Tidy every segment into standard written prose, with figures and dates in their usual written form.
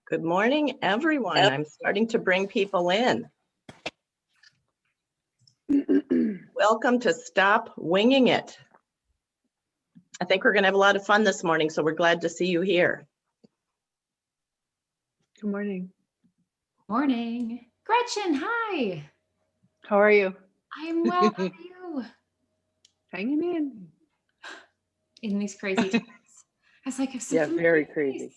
Good morning, everyone. I'm starting to bring people in. Welcome to Stop Winging It. I think we're going to have a lot of fun this morning, so we're glad to see you here. Good morning. Morning. Gretchen, hi. How are you? I'm well. How are you? Hanging In these crazy times. I was like, Yeah, very crazy.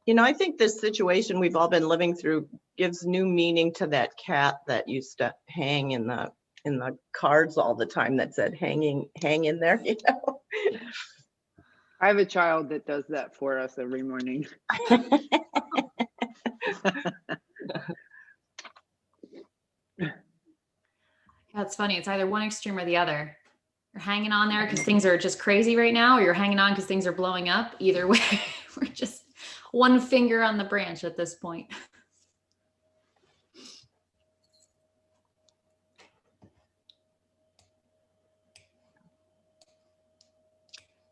You know, I think this situation we've all been living through gives new meaning to that cat that used to hang in the cards all the time that said hang in there, you know. I have a child that does that for us every morning. Yeah, it's funny. It's either one extreme or the other. You're hanging on there because things are just crazy right now, or you're hanging on because things are blowing up. Either way, we're just one finger on the branch at this point.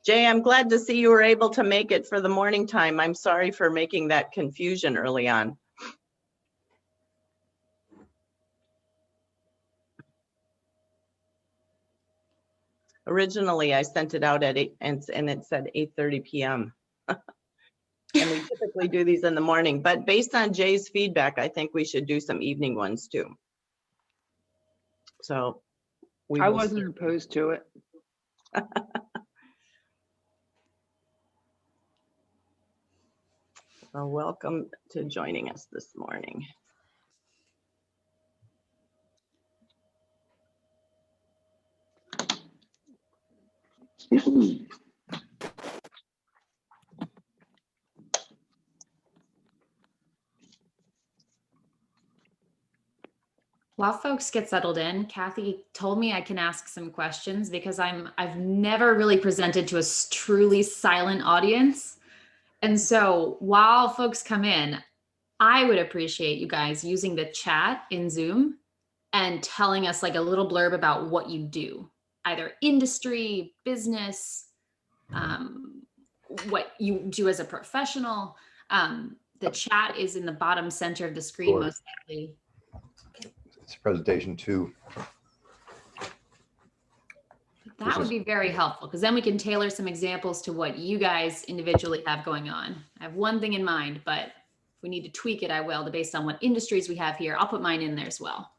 Jay, I'm glad to see you were able to make it for the morning time. I'm sorry for making that confusion early on. Originally, I sent it out at 8 and it said 8:30 p.m. And we typically do these in the morning, but based on Jay's feedback, I think we should do some evening ones too. So I wasn't opposed to it. Well, welcome to joining us this morning. While folks get settled in, Kathy told me I can ask some questions because I've never really presented to a truly silent audience. And so while folks come in, I would appreciate you guys using the chat in Zoom and telling us like a little blurb about what you do, either industry, business, what you do as a professional. The chat is in the bottom center of the screen, Sure. most likely. It's presentation 2. That would be very helpful because then we can tailor some examples to what you guys individually have going on. I have one thing in mind, but if we need to tweak it, I will, based on what industries we have here. I'll put mine in there as well.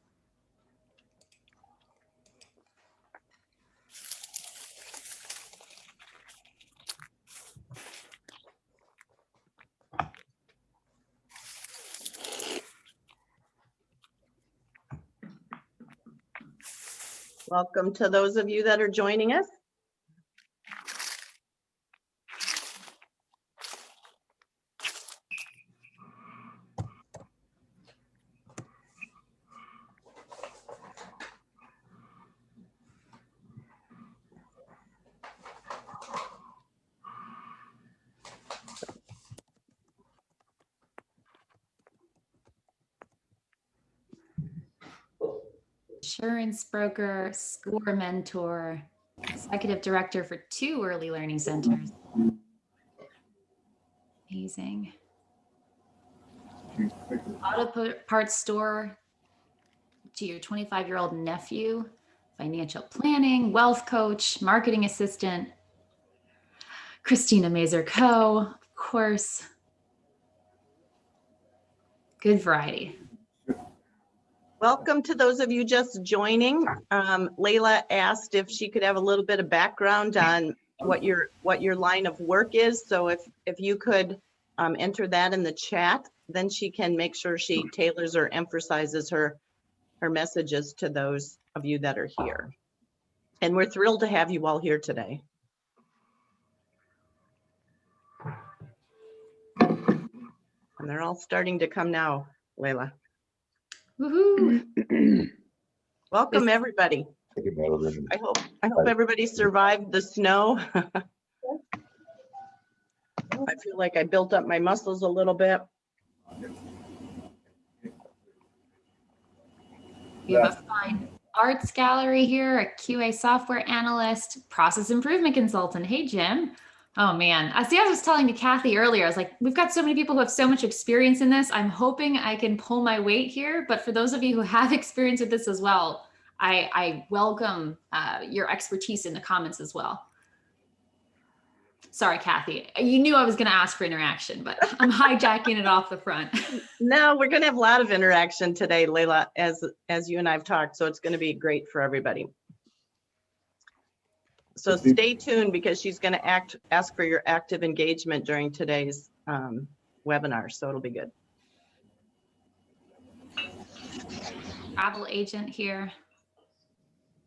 Welcome to those of you that are joining us. Insurance broker, SCORE mentor, executive director for 2 early learning centers. Amazing. Auto parts store to your 25-year-old nephew, financial planning, wealth coach, marketing assistant, Christina Mazer-Co, of course. Good variety. Welcome to those of you just joining. Layla asked if she could have a little bit of background on what your line of work is. So if you could enter that in the chat, then she can make sure she tailors or emphasizes her messages to those of you that are here. And we're thrilled to have you all here today. And they're all starting to come now, Layla. Woohoo! Welcome, everybody. Thank you, Madeline. I hope everybody survived the snow. I feel like I built up my muscles a little bit. We have a fine arts gallery here, a QA software analyst, process improvement consultant. Hey, Jim. Oh man. I see, I was telling to Kathy earlier, I was like, we've got so many people who have so much experience in this. I'm hoping I can pull my weight here. But for those of you who have experience with this as well, I welcome your expertise in the comments as well. Sorry, Kathy. You knew I was going to ask for interaction, but I'm hijacking it off the front. No, we're going to have a lot of interaction today, Layla, as you and I've talked. So it's going to be great for everybody. So stay tuned because she's going to ask for your active engagement during today's webinar. So it'll be good. Travel agent here.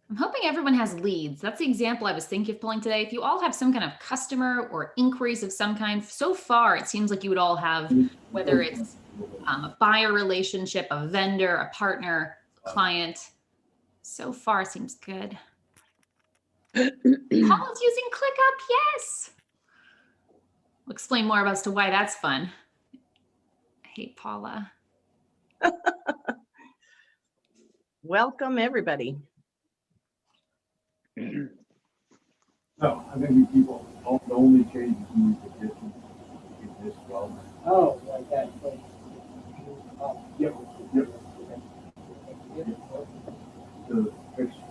I'm hoping everyone has leads. That's the example I was thinking of pulling today. If you all have some kind of customer or inquiries of some kind, so far it seems like you would all have, whether it's a buyer relationship, a vendor, a partner, client. So far seems good. Paula's using ClickUp, yes. We'll explain more as to why that's fun. I hate Paula. Welcome, everybody. No, I think people, the only change is the addition in this well. Oh, like that. Yep, yep. The fixture.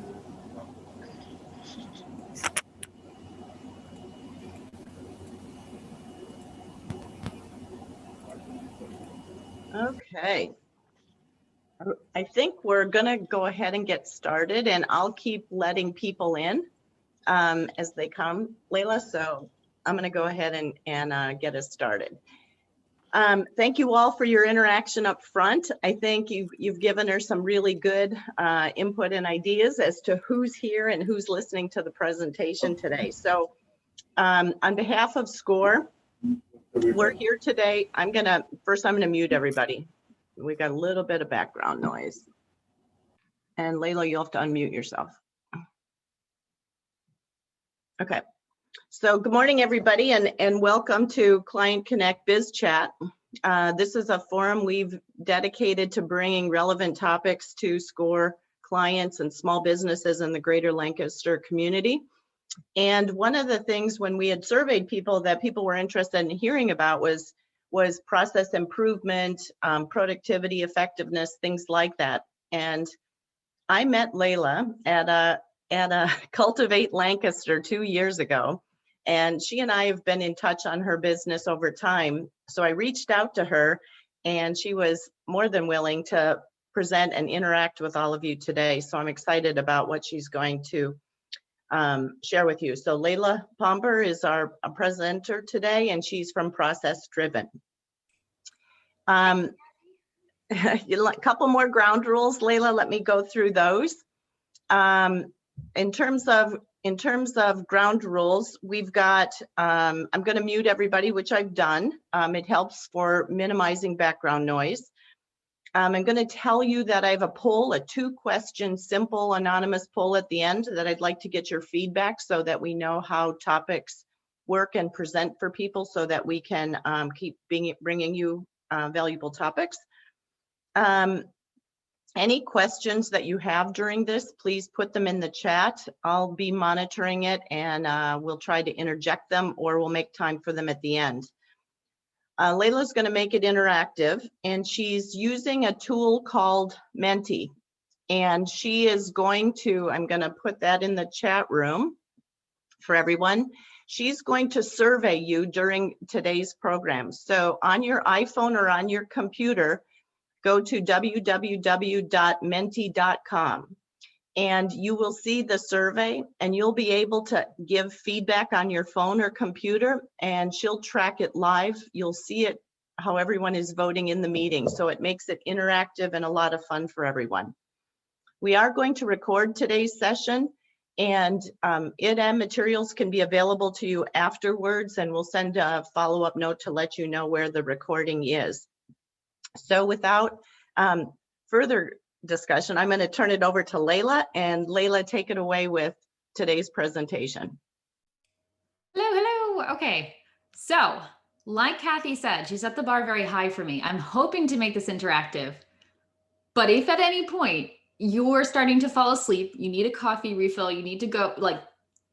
Okay. I think we're going to go ahead and get started, and I'll keep letting people in as they come, Layla. So I'm going to go ahead and get us started. Thank you all for your interaction up front. I think you've given her some really good input and ideas as to who's here and who's listening to the presentation today. So on behalf of SCORE, we're here today. I'm going to mute everybody. We got a little bit of background noise. And Layla, you'll have to unmute yourself. Okay. So good morning, everybody, and welcome to Client Connect Biz Chat. This is a forum we've dedicated to bringing relevant topics to SCORE clients and small businesses in the greater Lancaster community. And one of the things when we had surveyed people that people were interested in hearing about was process improvement, productivity, effectiveness, things like that. And I met Layla at a Cultivate Lancaster 2 years ago, and she and I have been in touch on her business over time. So I reached out to her, and she was more than willing to present and interact with all of you today. So I'm excited about what she's going to share with you. So Layla Pomper is our presenter today, and she's from ProcessDriven. A couple more ground rules, Layla. Let me go through those. In terms of ground rules, we've got. I'm going to mute everybody, which I've done. It helps for minimizing background noise. I'm going to tell you that I have a poll, a 2-question simple anonymous poll at the end that I'd like to get your feedback so that we know how topics work and present for people so that we can keep bringing you valuable topics. Any questions that you have during this, please put them in the chat. I'll be monitoring it and we'll try to interject them or we'll make time for them at the end. Layla's going to make it interactive, and she's using a tool called Menti. And she is going to, I'm going to put that in the chat room for everyone. She's going to survey you during today's program. So on your iPhone or on your computer, go to www.menti.com. And you will see the survey, and you'll be able to give feedback on your phone or computer, and she'll track it live. You'll see it, how everyone is voting in the meeting. So it makes it interactive and a lot of fun for everyone. We are going to record today's session, and it and materials can be available to you afterwards, and we'll send a follow-up note to let you know where the recording is. So without further discussion, I'm going to turn it over to Layla, and Layla, take it away with today's presentation. Hello. Okay. So like Kathy said, she set the bar very high for me. I'm hoping to make this interactive, but if at any point you're starting to fall asleep, you need a coffee refill, you need to go, like,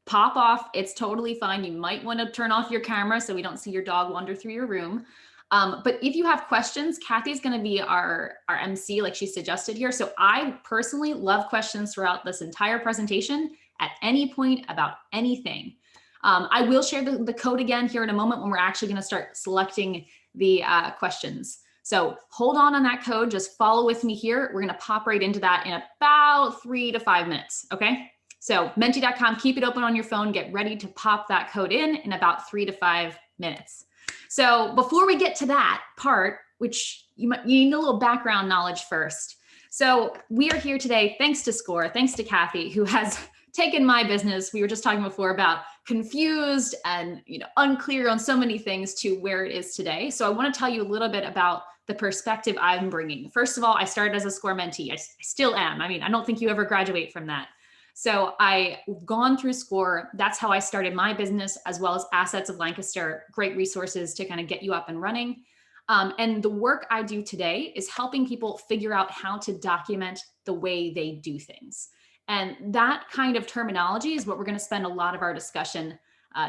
pop off. It's totally fine. You might want to turn off your camera so we don't see your dog wander through your room. But if you have questions, Kathy's going to be our MC, like she suggested here. So I personally love questions throughout this entire presentation at any point about anything. I will share the code again here in a moment when we're actually going to start selecting the questions. So hold on that code. Just follow with me here. We're going to pop right into that in about 3 to 5 minutes. Okay. So menti.com, keep it open on your phone. Get ready to pop that code in about 3 to 5 minutes. So before we get to that part, which you need a little background knowledge first. So we are here today, thanks to SCORE, thanks to Kathy, who has taken my business. We were just talking before about confused and unclear on so many things to where it is today. So I want to tell you a little bit about the perspective I'm bringing. First of all, I started as a SCORE mentee. I still am. I mean, I don't think you ever graduate from that. So I've gone through SCORE. That's how I started my business, as well as Assets of Lancaster, great resources to kind of get you up and running. And the work I do today is helping people figure out how to document the way they do things. And that kind of terminology is what we're going to spend a lot of our discussion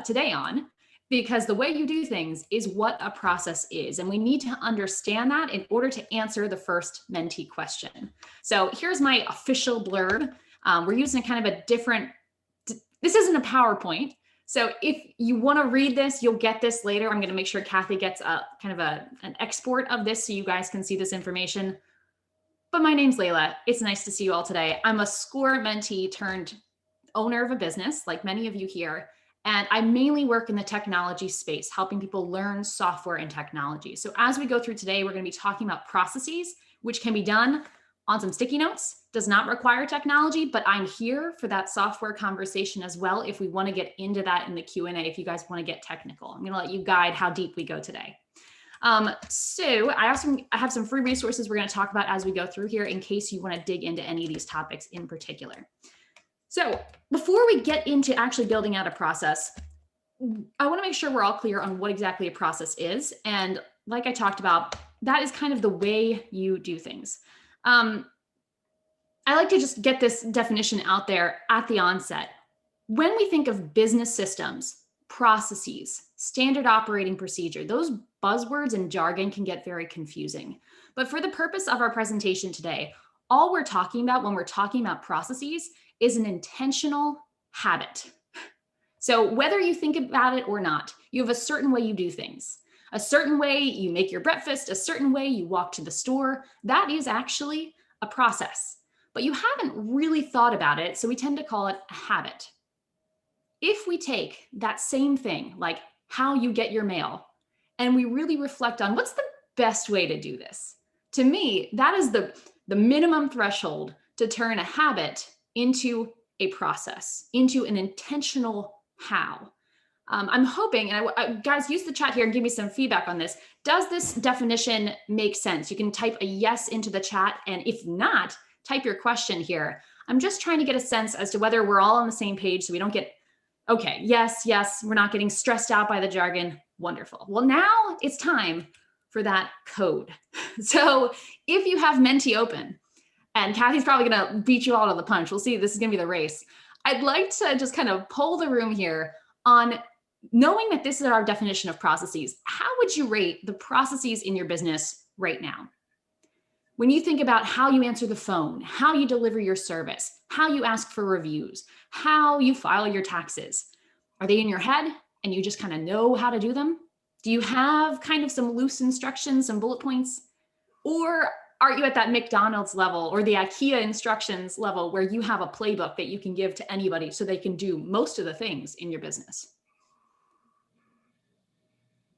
today on, because the way you do things is what a process is. And we need to understand that in order to answer the first mentee question. So here's my official blurb. We're using kind of a different, this isn't a PowerPoint. So if you want to read this, you'll get this later. I'm going to make sure Kathy gets a kind of an export of this so you guys can see this information. But my name's Layla. It's nice to see you all today. I'm a SCORE mentee turned owner of a business, like many of you here. And I mainly work in the technology space, helping people learn software and technology. So as we go through today, we're going to be talking about processes, which can be done on some sticky notes, does not require technology, but I'm here for that software conversation as well if we want to get into that in the Q&A, if you guys want to get technical. I'm going to let you guide how deep we go today. So I have some free resources we're going to talk about as we go through here in case you want to dig into any of these topics in particular. So before we get into actually building out a process, I want to make sure we're all clear on what exactly a process is. And like I talked about, that is kind of the way you do things. I like to just get this definition out there at the onset. When we think of business systems, processes, standard operating procedure, those buzzwords and jargon can get very confusing. But for the purpose of our presentation today, all we're talking about when we're talking about processes is an intentional habit. So whether you think about it or not, you have a certain way you do things. A certain way you make your breakfast, a certain way you walk to the store. That is actually a process, but you haven't really thought about it, so we tend to call it a habit. If we take that same thing, like how you get your mail, and we really reflect on what's the best way to do this, to me, that is the minimum threshold to turn a habit into a process, into an intentional how. I'm hoping, and I guys, use the chat here and give me some feedback on this. Does this definition make sense? You can type a yes into the chat, and if not, type your question here. I'm just trying to get a sense as to whether we're all on the same page so we don't get, okay, yes, we're not getting stressed out by the jargon. Wonderful. Well, now it's time for that code. So if you have Menti open, and Kathy's probably going to beat you all to the punch. We'll see. This is going to be the race. I'd like to just kind of poll the room here on knowing that this is our definition of processes. How would you rate the processes in your business right now? When you think about how you answer the phone, how you deliver your service, how you ask for reviews, how you file your taxes, are they in your head and you just kind of know how to do them? Do you have kind of some loose instructions, some bullet points? Or are you at that McDonald's level or the IKEA instructions level where you have a playbook that you can give to anybody so they can do most of the things in your business?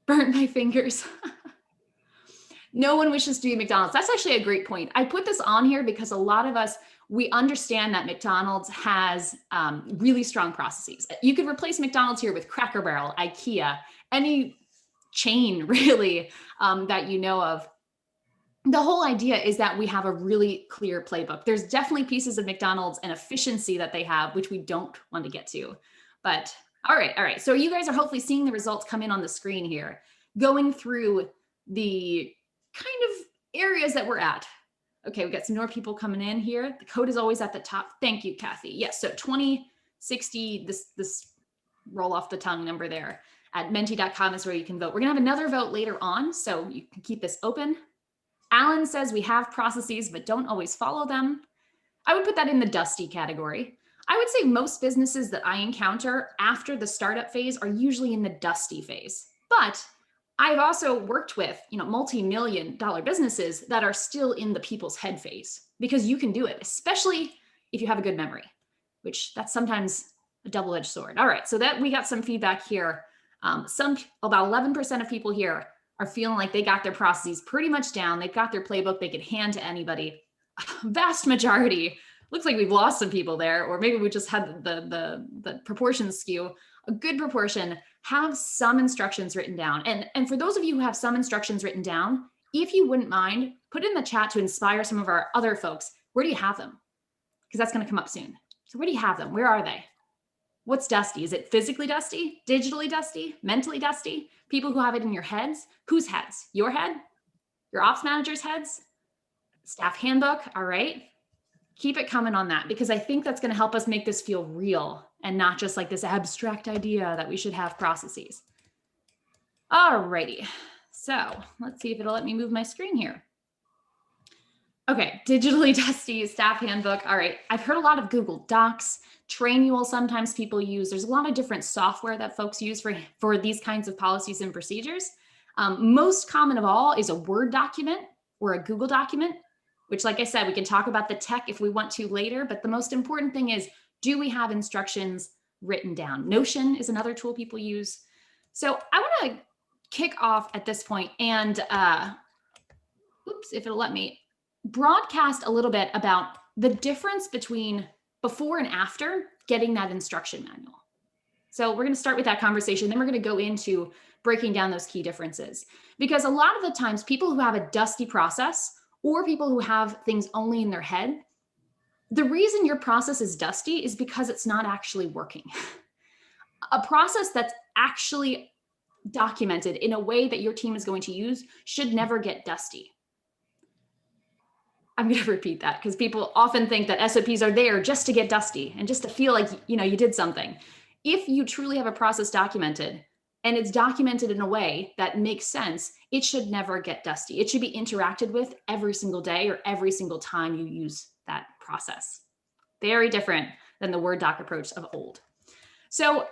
Burnt my fingers. No one wishes to be McDonald's. That's actually a great point. I put this on here because a lot of us, we understand that McDonald's has really strong processes. You could replace McDonald's here with Cracker Barrel, IKEA, any chain really that you know of. The whole idea is that we have a really clear playbook. There's definitely pieces of McDonald's and efficiency that they have, which we don't want to get to. But all right. So you guys are hopefully seeing the results come in on the screen here, going through the kind of areas that we're at. Okay, we got some more people coming in here. The code is always at the top. Thank you, Kathy. Yes, so 20 60, this roll off the tongue number there at menti.com is where you can vote. We're gonna have another vote later on, so you can keep this open. Alan says we have processes, but don't always follow them. I would put that in the dusty category. I would say most businesses that I encounter after the startup phase are usually in the dusty phase. But I've also worked with, multi-million dollar businesses that are still in the people's head phase, because you can do it, especially if you have a good memory, which that's sometimes a double-edged sword. All right, so that we got some feedback here. About 11% of people here are feeling like they got their processes pretty much down. They've got their playbook they could hand to anybody. Vast majority, looks like we've lost some people there, or maybe we just had the proportions skew. A good proportion have some instructions written down. And for those of you who have some instructions written down, if you wouldn't mind, put in the chat to inspire some of our other folks. Where do you have them? Because that's going to come up soon. So where do you have them? Where are they? What's dusty? Is it physically dusty, digitally dusty, mentally dusty? People who have it in your heads? Whose heads? Your head? Your ops manager's heads? Staff handbook? All right. Keep it coming on that, because I think that's going to help us make this feel real and not just like this abstract idea that we should have processes. All righty. So let's see if it'll let me move my screen here. Okay, digitally dusty staff handbook. All right, I've heard a lot of Google Docs, Trainual sometimes people use. There's a lot of different software that folks use for these kinds of policies and procedures. Most common of all is a Word document or a Google document, which, like I said, we can talk about the tech if we want to later, but the most important thing is, do we have instructions written down? Notion is another tool people use. So I want to kick off at this point and, oops, if it'll let me, broadcast a little bit about the difference between before and after getting that instruction manual. So we're going to start with that conversation, then we're going to go into breaking down those key differences. Because a lot of the times people who have a dusty process or people who have things only in their head, the reason your process is dusty is because it's not actually working. A process that's actually documented in a way that your team is going to use should never get dusty. I'm going to repeat that because people often think that SOPs are there just to get dusty and just to feel like, you did something. If you truly have a process documented and it's documented in a way that makes sense, it should never get dusty. It should be interacted with every single day or every single time you use that process. Very different than the Word doc approach of old. So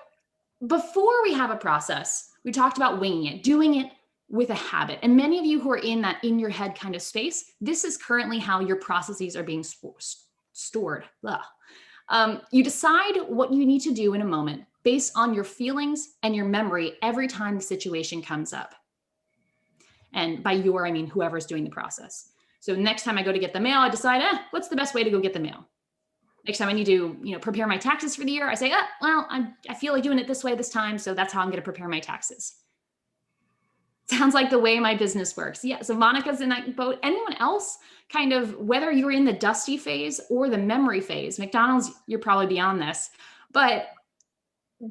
before we have a process, we talked about winging it, doing it with a habit. And many of you who are in that in your head kind of space, this is currently how your processes are being stored. You decide what you need to do in a moment based on your feelings and your memory every time the situation comes up. And by your, I mean whoever's doing the process. So next time I go to get the mail, I decide, what's the best way to go get the mail? Next time I need to, prepare my taxes for the year, I say, I feel like doing it this way this time, so that's how I'm going to prepare my taxes. Sounds like the way my business works. Yeah, so Monica's in that boat. Anyone else, kind of, whether you're in the dusty phase or the memory phase, McDonald's, you're probably beyond this, but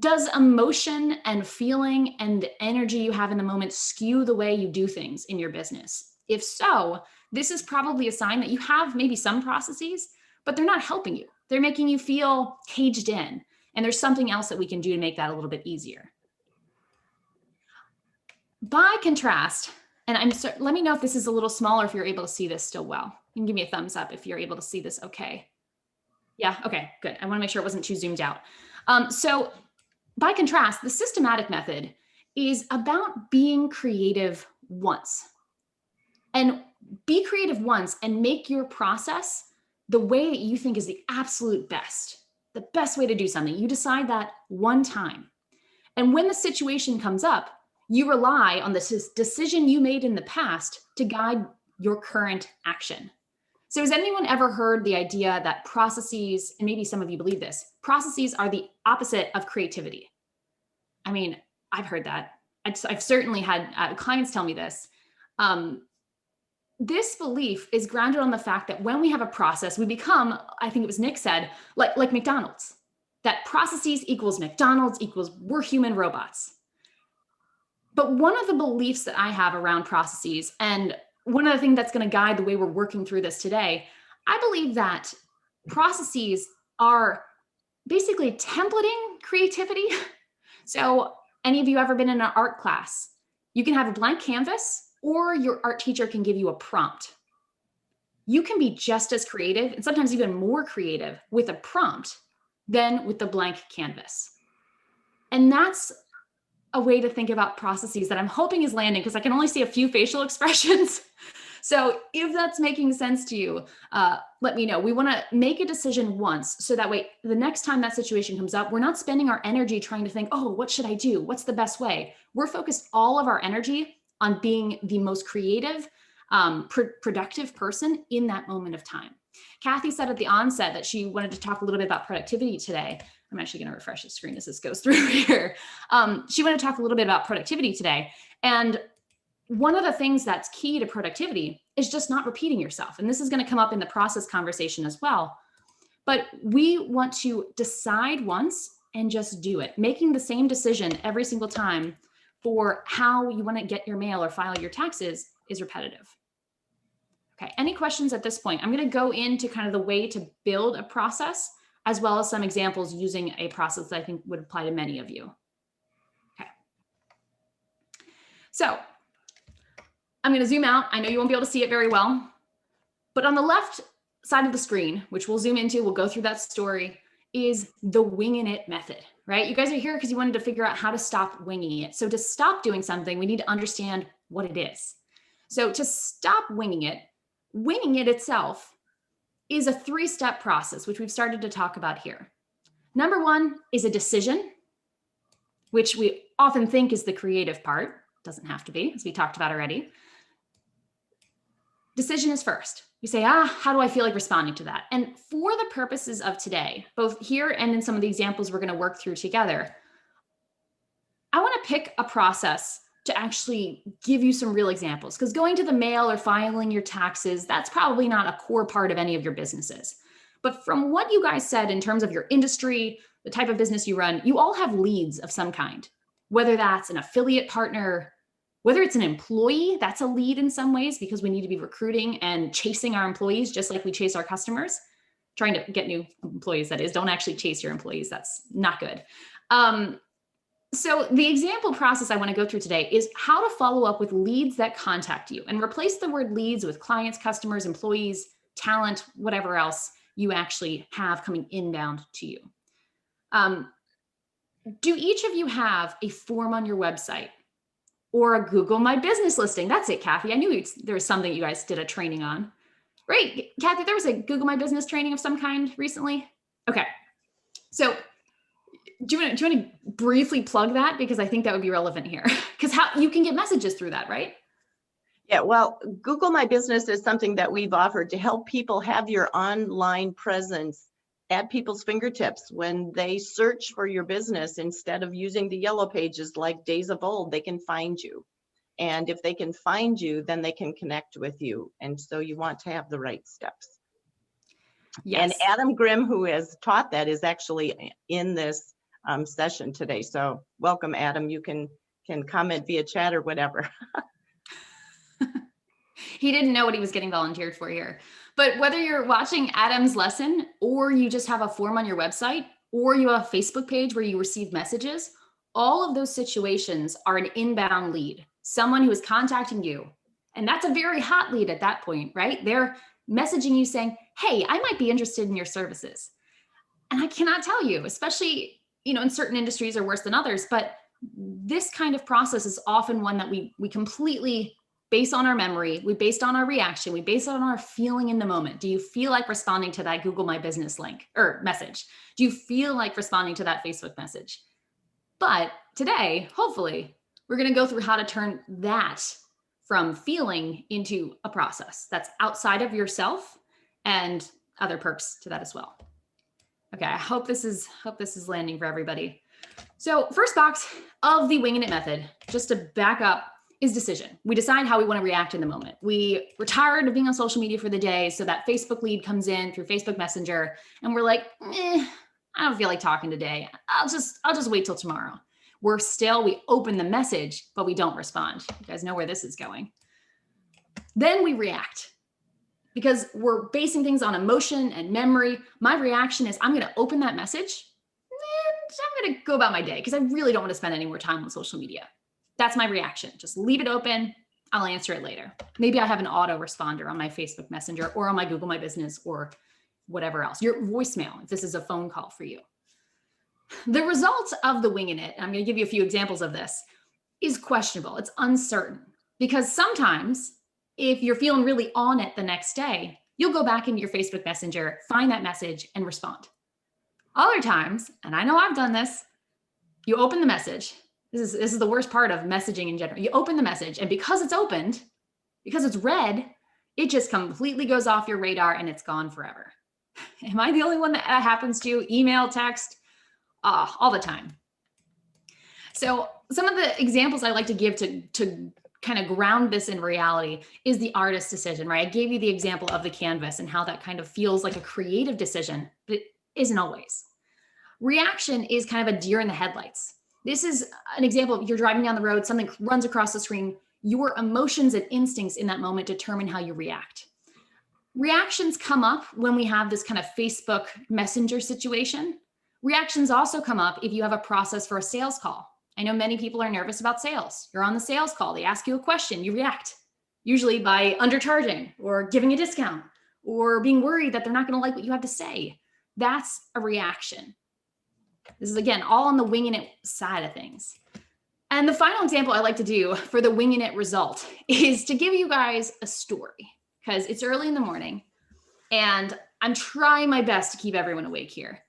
does emotion and feeling and the energy you have in the moment skew the way you do things in your business? If so, this is probably a sign that you have maybe some processes, but they're not helping you. They're making you feel caged in, and there's something else that we can do to make that a little bit easier. By contrast, and let me know if this is a little smaller, if you're able to see this still well. You can give me a thumbs up if you're able to see this okay. Yeah, okay, good. I want to make sure it wasn't too zoomed out. So by contrast, the systematic method is about being creative once. And be creative once and make your process the way that you think is the absolute best, the best way to do something. You decide that one time. And when the situation comes up, you rely on the decision you made in the past to guide your current action. So has anyone ever heard the idea that processes, and maybe some of you believe this, processes are the opposite of creativity? I mean, I've heard that. I've certainly had clients tell me this. This belief is grounded on the fact that when we have a process, we become, I think it was Nick said, like McDonald's, that processes equals McDonald's equals we're human robots. But one of the beliefs that I have around processes, and one of the things that's going to guide the way we're working through this today, I believe that processes are basically templating creativity. So any of you ever been in an art class? You can have a blank canvas, or your art teacher can give you a prompt. You can be just as creative, and sometimes even more creative, with a prompt than with the blank canvas. And that's a way to think about processes that I'm hoping is landing, because I can only see a few facial expressions. So if that's making sense to you, let me know. We want to make a decision once, so that way the next time that situation comes up, we're not spending our energy trying to think, oh, what should I do? What's the best way? We're focused all of our energy on being the most creative, productive person in that moment of time. Kathy said at the onset that she wanted to talk a little bit about productivity today. I'm actually going to refresh the screen as this goes through here. She wanted to talk a little bit about productivity today. And one of the things that's key to productivity is just not repeating yourself. And this is going to come up in the process conversation as well. But we want to decide once and just do it. Making the same decision every single time for how you want to get your mail or file your taxes is repetitive. Okay, any questions at this point? I'm going to go into kind of the way to build a process, as well as some examples using a process that I think would apply to many of you. Okay. So I'm going to zoom out. I know you won't be able to see it very well, but on the left side of the screen, which we'll zoom into, we'll go through that story, is the winging it method, right? You guys are here because you wanted to figure out how to stop winging it. So to stop doing something, we need to understand what it is. So to stop winging it itself is a 3-step process, which we've started to talk about here. Number 1 is a decision, which we often think is the creative part. Doesn't have to be, as we talked about already. Decision is first. You say, how do I feel like responding to that? And for the purposes of today, both here and in some of the examples we're going to work through together, I want to pick a process to actually give you some real examples, because going to the mail or filing your taxes, that's probably not a core part of any of your businesses. But from what you guys said in terms of your industry, the type of business you run, you all have leads of some kind, whether that's an affiliate partner, whether it's an employee, that's a lead in some ways, because we need to be recruiting and chasing our employees just like we chase our customers. Trying to get new employees, that is. Don't actually chase your employees. That's not good. So the example process I want to go through today is how to follow up with leads that contact you, and replace the word leads with clients, customers, employees, talent, whatever else you actually have coming inbound to you. Do each of you have a form on your website or a Google My Business listing? That's it, Kathy. I knew there was something you guys did a training on. Right, Kathy, there was a Google My Business training of some kind recently. Okay, so do you want to briefly plug that? Because I think that would be relevant here, because how you can get messages through that, right? Yeah, well, Google My Business is something that we've offered to help people have your online presence at people's fingertips. When they search for your business, instead of using the yellow pages like days of old, they can find you. And if they can find you, then they can connect with you. And so you want to have the right steps. Yes. And Adam Grimm, who has taught that, is actually in this session today. So welcome, Adam. You can comment via chat or whatever. He didn't know what he was getting volunteered for here. But whether you're watching Adam's lesson, or you just have a form on your website, or you have a Facebook page where you receive messages, all of those situations are an inbound lead, someone who is contacting you. And that's a very hot lead at that point, right? They're messaging you saying, hey, I might be interested in your services. And I cannot tell you, especially, in certain industries are worse than others, but this kind of process is often one that we completely base on our memory, we based on our reaction, we base it on our feeling in the moment. Do you feel like responding to that Google My Business link or message? Do you feel like responding to that Facebook message? But today, hopefully, we're going to go through how to turn that from feeling into a process that's outside of yourself, and other perks to that as well. Okay, I hope this is landing for everybody. So first box of the winging it method, just to back up, is decision. We decide how we want to react in the moment. We're tired of being on social media for the day, so that Facebook lead comes in through Facebook Messenger, and we're like, I don't feel like talking today. I'll just wait till tomorrow. We open the message, but we don't respond. You guys know where this is going. Then we react, because we're basing things on emotion and memory. My reaction is I'm going to open that message I'm going to go about my day because I really don't want to spend any more time on social media. That's my reaction. Just leave it open. I'll answer it later. Maybe I have an auto responder on my Facebook Messenger or on my Google My Business or whatever else. Your voicemail, if this is a phone call for you. The result of the winging it, and I'm going to give you a few examples of this, is questionable. It's uncertain because sometimes if you're feeling really on it the next day, you'll go back into your Facebook Messenger, find that message and respond. Other times, and I know I've done this, you open the message. This is the worst part of messaging in general. You open the message and because it's opened, because it's read, it just completely goes off your radar and it's gone forever. Am I the only one that happens to? Email, text, all the time. So some of the examples I like to give to kind of ground this in reality is the artist's decision, right? I gave you the example of the canvas and how that kind of feels like a creative decision, but it isn't always. Reaction is kind of a deer in the headlights. This is an example of you're driving down the road, something runs across the screen, your emotions and instincts in that moment determine how you react. Reactions come up when we have this kind of Facebook Messenger situation. Reactions also come up if you have a process for a sales call. I know many people are nervous about sales. You're on the sales call, they ask you a question, you react, usually by undercharging or giving a discount or being worried that they're not going to like what you have to say. That's a reaction. This is, again, all on the winging it side of things. And the final example I like to do for the winging it result is to give you guys a story because it's early in the morning and I'm trying my best to keep everyone awake here.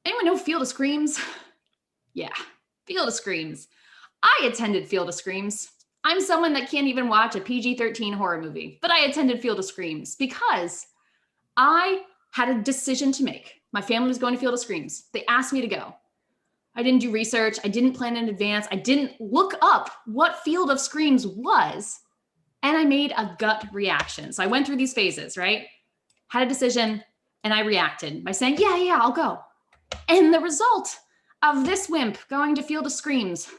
Anyone know Field of Screams? Yeah, Field of Screams. I attended Field of Screams. I'm someone that can't even watch a PG-13 horror movie, but I attended Field of Screams because I had a decision to make. My family was going to Field of Screams. They asked me to go. I didn't do research. I didn't plan in advance. I didn't look up what Field of Screams was. And I made a gut reaction. So I went through these phases, right? Had a decision and I reacted by saying, yeah, I'll go. And the result of this wimp going to Field of Screams,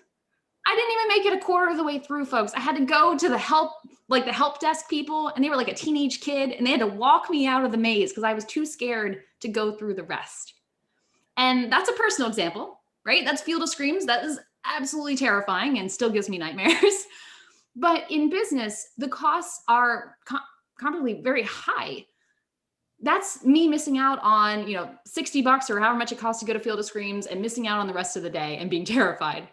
I didn't even make it a quarter of the way through, folks. I had to go to the help desk people, and they were like a teenage kid, and they had to walk me out of the maze because I was too scared to go through the rest. And that's a personal example, right? That's Field of Screams. That is absolutely terrifying and still gives me nightmares. But in business, the costs are comparably very high. That's me missing out on, $60 or however much it costs to go to Field of Screams and missing out on the rest of the day and being terrified.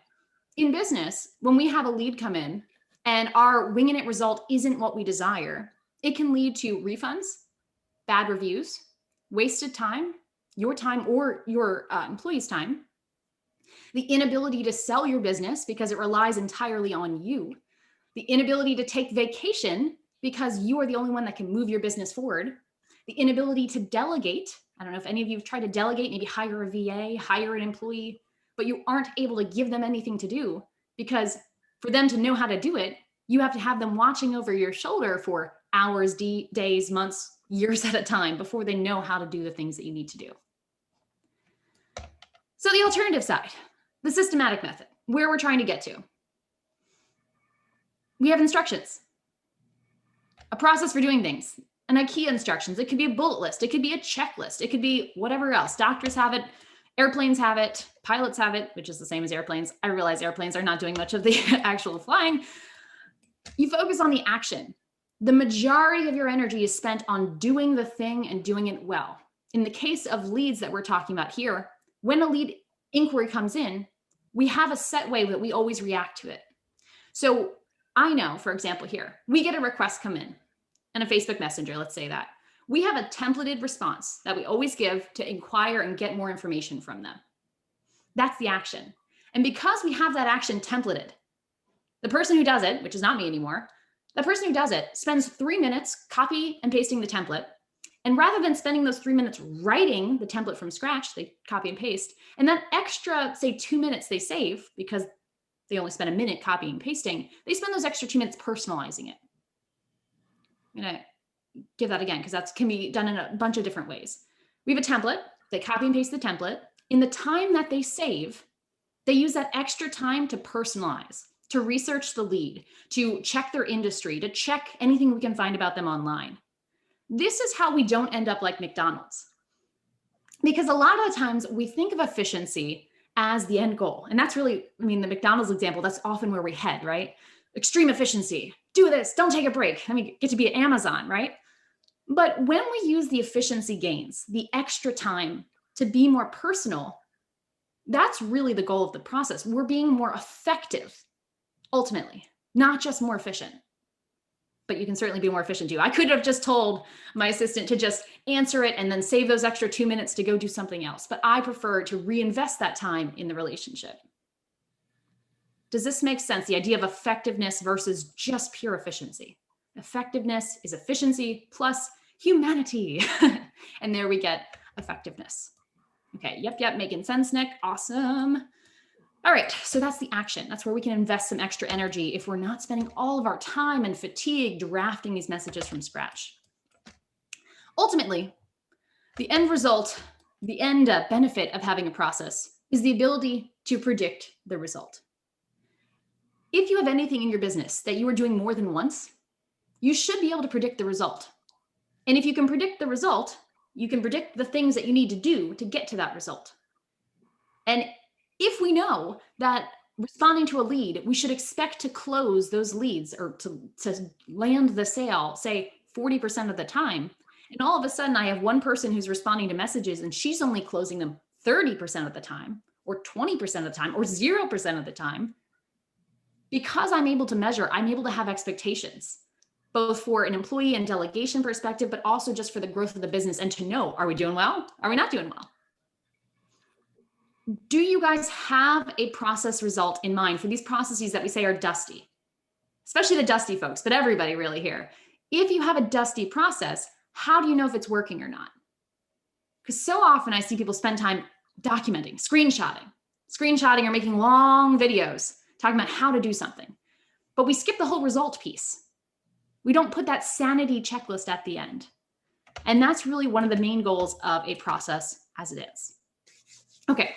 In business, when we have a lead come in and our winging it result isn't what we desire, it can lead to refunds, bad reviews, wasted time, your time or your employee's time, the inability to sell your business because it relies entirely on you, the inability to take vacation because you are the only one that can move your business forward, the inability to delegate. I don't know if any of you have tried to delegate, maybe hire a VA, hire an employee, but you aren't able to give them anything to do because for them to know how to do it, you have to have them watching over your shoulder for hours, days, months, years at a time before they know how to do the things that you need to do. So the alternative side, the systematic method, where we're trying to get to. We have instructions, a process for doing things, and IKEA instructions. It could be a bullet list. It could be a checklist. It could be whatever else. Doctors have it. Airplanes have it. Pilots have it, which is the same as airplanes. I realize airplanes are not doing much of the actual flying. You focus on the action. The majority of your energy is spent on doing the thing and doing it well. In the case of leads that we're talking about here, when a lead inquiry comes in, we have a set way that we always react to it. So I know, for example, here, we get a request come in a Facebook Messenger, let's say that. We have a templated response that we always give to inquire and get more information from them. That's the action. And because we have that action templated, the person who does it, which is not me anymore, the person who does it spends 3 minutes copy and pasting the template. And rather than spending those 3 minutes writing the template from scratch, they copy and paste. And that extra, say 2 minutes they save because they only spend a minute copying and pasting, they spend those extra 2 minutes personalizing it. I'm going to give that again because that can be done in a bunch of different ways. We have a template. They copy and paste the template. In the time that they save, they use that extra time to personalize, to research the lead, to check their industry, to check anything we can find about them online. This is how we don't end up like McDonald's. Because a lot of the times we think of efficiency as the end goal. And that's really, I mean, the McDonald's example, that's often where we head, right? Extreme efficiency, do this, don't take a break. Let me get to be at Amazon, right? But when we use the efficiency gains, the extra time to be more personal, that's really the goal of the process. We're being more effective, ultimately, not just more efficient. But you can certainly be more efficient too. I could have just told my assistant to just answer it and then save those extra 2 minutes to go do something else. But I prefer to reinvest that time in the relationship. Does this make sense? The idea of effectiveness versus just pure efficiency. Effectiveness is efficiency plus humanity. And there we get effectiveness. Okay, yep, making sense, Nick. Awesome. All right, so that's the action. That's where we can invest some extra energy if we're not spending all of our time and fatigue drafting these messages from scratch. Ultimately, the end result, the end benefit of having a process is the ability to predict the result. If you have anything in your business that you are doing more than once, you should be able to predict the result. And if you can predict the result, you can predict the things that you need to do to get to that result. And if we know that responding to a lead, we should expect to close those leads or to land the sale, say 40% of the time, and all of a sudden I have one person who's responding to messages and she's only closing them 30% of the time or 20% of the time or 0% of the time, because I'm able to measure, I'm able to have expectations, both for an employee and delegation perspective, but also just for the growth of the business and to know, are we doing well? Are we not doing well? Do you guys have a process result in mind for these processes that we say are dusty? Especially the dusty folks, but everybody really here. If you have a dusty process, how do you know if it's working or not? Because so often I see people spend time documenting, screenshotting or making long videos talking about how to do something. But we skip the whole result piece. We don't put that sanity checklist at the end. And that's really one of the main goals of a process as it is. Okay.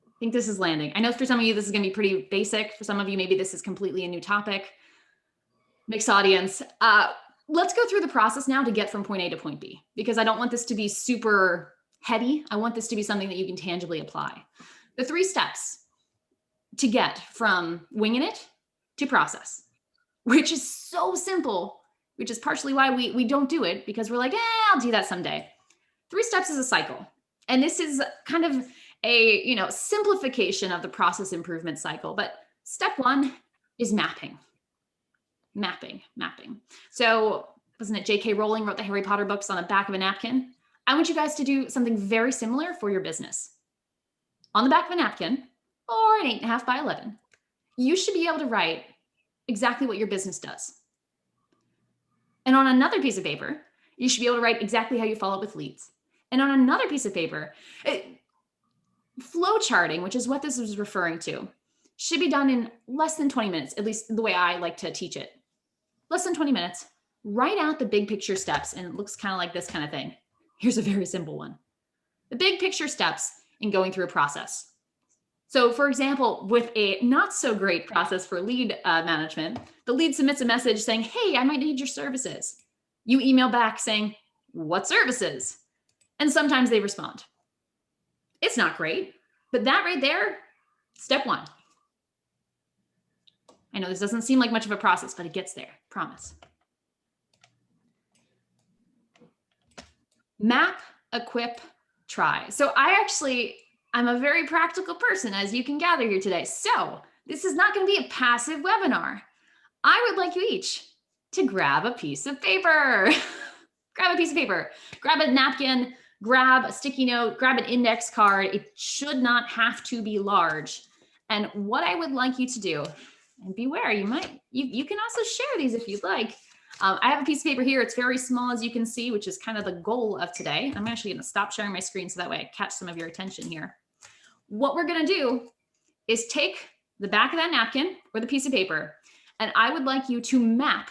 I think this is landing. I know for some of you, this is going to be pretty basic. For some of you, maybe this is completely a new topic. Mixed audience. Let's go through the process now to get from point A to point B, because I don't want this to be super heady. I want this to be something that you can tangibly apply. The 3 steps to get from winging it to process, which is so simple, which is partially why we don't do it, because we're like, I'll do that someday. 3 steps is a cycle. And this is kind of a simplification of the process improvement cycle. But step 1 is mapping. So wasn't it J.K. Rowling wrote the Harry Potter books on the back of a napkin? I want you guys to do something very similar for your business. On the back of a napkin, or an 8.5 by 11, you should be able to write exactly what your business does. And on another piece of paper, you should be able to write exactly how you follow up with leads. And on another piece of paper, flow charting, which is what this is referring to, should be done in less than 20 minutes, at least the way I like to teach it. Less than 20 minutes. Write out the big picture steps, and it looks kind of like this kind of thing. Here's a very simple one. The big picture steps in going through a process. So for example, with a not so great process for lead management, the lead submits a message saying, hey, I might need your services. You email back saying, what services? And sometimes they respond. It's not great, but that right there, step 1. I know this doesn't seem like much of a process, but it gets there, promise. Map, equip, try. So I'm a very practical person, as you can gather here today. So this is not going to be a passive webinar. I would like you each to grab a piece of paper. Grab a napkin, grab a sticky note, grab an index card. It should not have to be large. And what I would like you to do, and beware, you can also share these if you'd like. I have a piece of paper here. It's very small, as you can see, which is kind of the goal of today. I'm actually going to stop sharing my screen so that way I catch some of your attention here. What we're going to do is take the back of that napkin or the piece of paper, and I would like you to map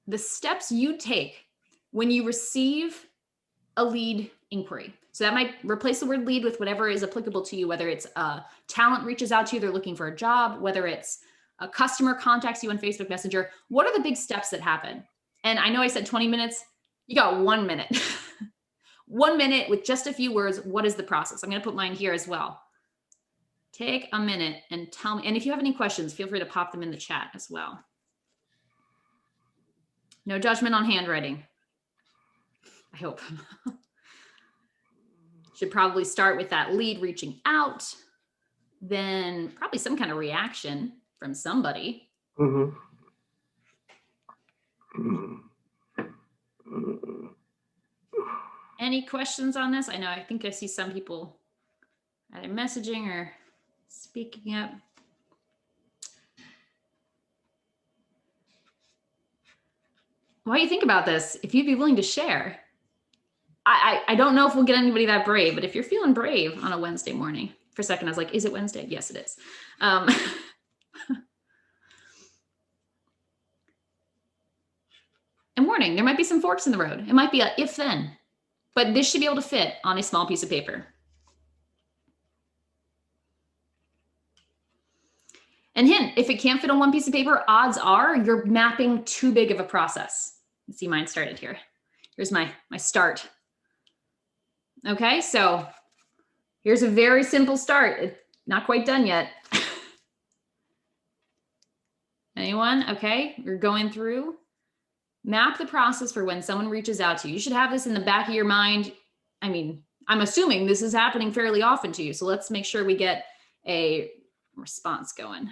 the steps you take when you receive a lead inquiry. So that might replace the word lead with whatever is applicable to you, whether it's a talent reaches out to you, they're looking for a job, whether it's a customer contacts you on Facebook Messenger. What are the big steps that happen? And I know I said 20 minutes. You got 1 minute. 1 minute with just a few words. What is the process? I'm going to put mine here as well. Take a minute and tell me. And if you have any questions, feel free to pop them in the chat as well. No judgment on handwriting. I hope. Should probably start with that lead reaching out, then probably some kind of reaction from somebody. Any questions on this? I think I see some people either messaging or speaking up. What do you think about this? If you'd be willing to share. I don't know if we'll get anybody that brave, but if you're feeling brave on a Wednesday morning, for a second I was like, is it Wednesday? Yes, it is. And warning, there might be some forks in the road. It might be a if then, but this should be able to fit on a small piece of paper. And hint, if it can't fit on one piece of paper, odds are you're mapping too big of a process. Let's see, mine started here. Here's my start. Okay, so here's a very simple start. It's not quite done yet. Anyone? Okay, we're going through. Map the process for when someone reaches out to you. You should have this in the back of your mind. I mean, I'm assuming this is happening fairly often to you. So let's make sure we get a response going.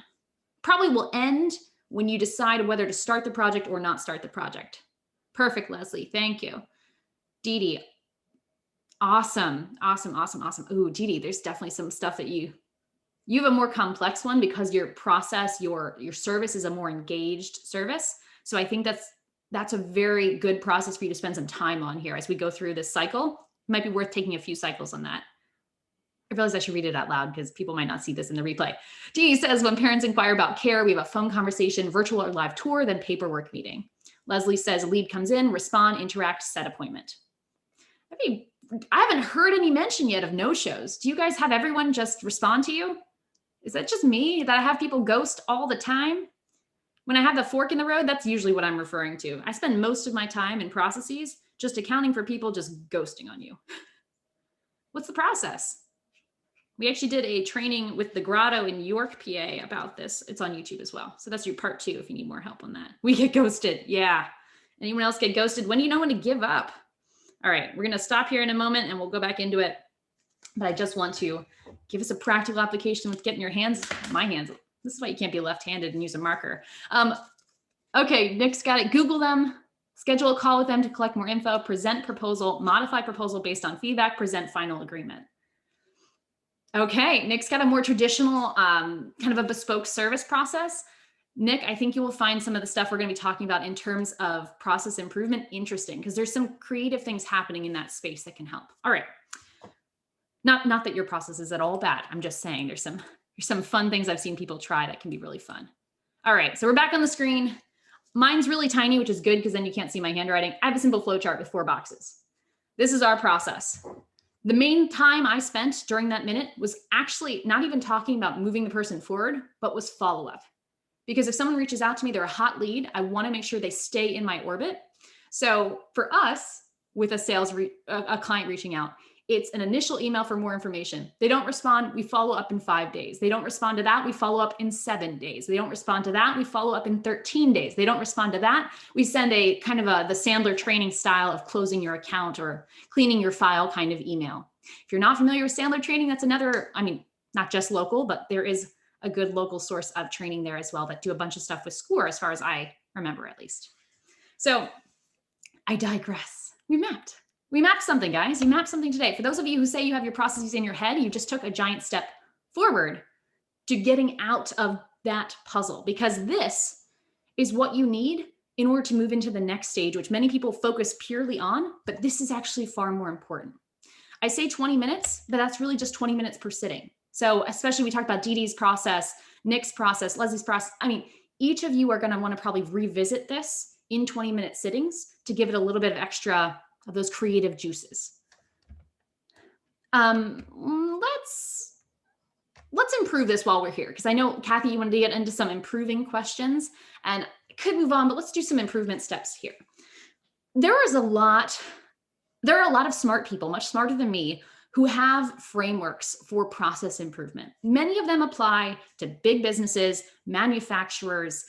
Probably will end when you decide whether to start the project or not start the project. Perfect, Leslie. Thank you. Dee Dee. Awesome. Awesome, awesome, awesome. Ooh, Dee Dee, there's definitely some stuff that you have a more complex one because your process, your service is a more engaged service. So I think that's a very good process for you to spend some time on here as we go through this cycle. It might be worth taking a few cycles on that. I realize I should read it out loud because people might not see this in the replay. Dee says, when parents inquire about care, we have a phone conversation, virtual or live tour, then paperwork meeting. Leslie says, lead comes in, respond, interact, set appointment. I haven't heard any mention yet of no-shows. Do you guys have everyone just respond to you? Is that just me that I have people ghost all the time? When I have the fork in the road, that's usually what I'm referring to. I spend most of my time in processes just accounting for people just ghosting on you. What's the process? We actually did a training with the Grotto in York, PA about this. It's on YouTube as well. So that's your part 2 if you need more help on that. We get ghosted. Yeah. Anyone else get ghosted? When do you know when to give up? All right, we're going to stop here in a moment and we'll go back into it. But I just want to give us a practical application with getting your hands, my hands. This is why you can't be left-handed and use a marker. Okay, Nick's got it. Google them, schedule a call with them to collect more info, present proposal, modify proposal based on feedback, present final agreement. Okay, Nick's got a more traditional kind of a bespoke service process. Nick, I think you will find some of the stuff we're going to be talking about in terms of process improvement interesting because there's some creative things happening in that space that can help. All right. Not that your process is at all bad. I'm just saying there's some fun things I've seen people try that can be really fun. All right, so we're back on the screen. Mine's really tiny, which is good because then you can't see my handwriting. I have a simple flow chart with 4 boxes. This is our process. The main time I spent during that minute was actually not even talking about moving the person forward, but was follow-up. Because if someone reaches out to me, they're a hot lead, I want to make sure they stay in my orbit. So for us, with a client reaching out, it's an initial email for more information. They don't respond, we follow up in 5 days. They don't respond to that, we follow up in 7 days. They don't respond to that, we follow up in 13 days. They don't respond to that, we send a kind of the Sandler training style of closing your account or cleaning your file kind of email. If you're not familiar with Sandler training, that's another, not just local, but there is a good local source of training there as well that do a bunch of stuff with SCORE as far as I remember at least. So I digress. We mapped something, guys. You mapped something today. For those of you who say you have your processes in your head, you just took a giant step forward to getting out of that puzzle because this is what you need in order to move into the next stage, which many people focus purely on, but this is actually far more important. I say 20 minutes, but that's really just 20 minutes per sitting. So especially we talked about Dee Dee's process, Nick's process, Leslie's process. Each of you are going to want to probably revisit this in 20-minute sittings to give it a little bit of extra of those creative juices. Let's improve this while we're here, because I know, Kathy, you wanted to get into some improving questions, and I could move on, but let's do some improvement steps here. There is a lot There are a lot of smart people, much smarter than me, who have frameworks for process improvement. Many of them apply to big businesses, manufacturers,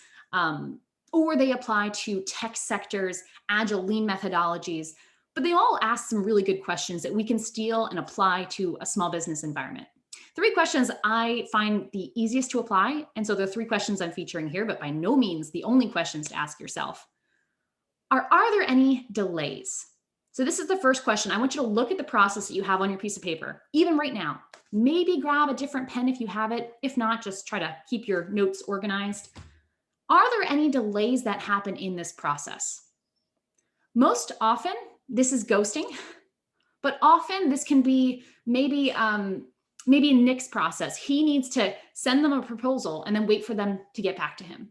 or they apply to tech sectors, agile lean methodologies, but they all ask some really good questions that we can steal and apply to a small business environment. 3 questions I find the easiest to apply, and so the 3 questions I'm featuring here, but by no means the only questions to ask yourself, are there any delays? So this is the first question. I want you to look at the process that you have on your piece of paper, even right now. Maybe grab a different pen if you have it. If not, just try to keep your notes organized. Are there any delays that happen in this process? Most often, this is ghosting, but often this can be maybe Nick's process. He needs to send them a proposal and then wait for them to get back to him.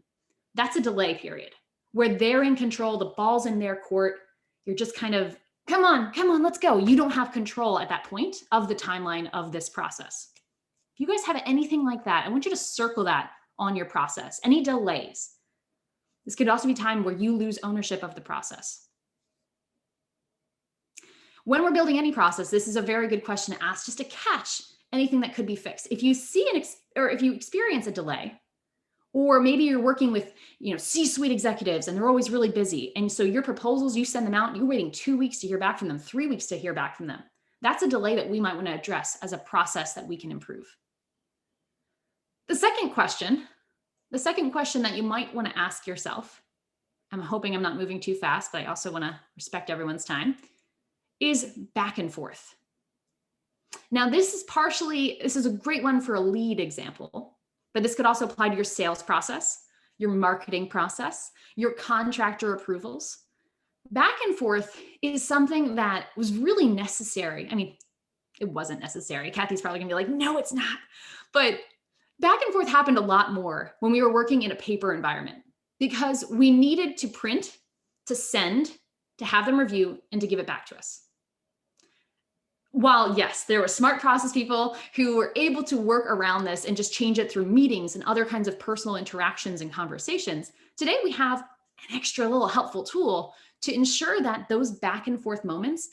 That's a delay period where they're in control, the ball's in their court. You're just kind of, come on, let's go. You don't have control at that point of the timeline of this process. If you guys have anything like that, I want you to circle that on your process. Any delays? This could also be time where you lose ownership of the process. When we're building any process, this is a very good question to ask just to catch anything that could be fixed. If you see or if you experience a delay, or maybe you're working with, C-suite executives and they're always really busy. And so your proposals, you send them out, you're waiting 2 weeks to hear back from them, 3 weeks to hear back from them. That's a delay that we might want to address as a process that we can improve. The second question that you might want to ask yourself, I'm hoping I'm not moving too fast, but I also want to respect everyone's time, is back and forth. Now, this is a great one for a lead example, but this could also apply to your sales process, your marketing process, your contractor approvals. Back and forth is something that was really necessary. I mean, it wasn't necessary. Kathy's probably gonna be like, no, it's not. But back and forth happened a lot more when we were working in a paper environment because we needed to print, to send, to have them review, and to give it back to us. While yes, there were smart process people who were able to work around this and just change it through meetings and other kinds of personal interactions and conversations, today we have an extra little helpful tool to ensure that those back and forth moments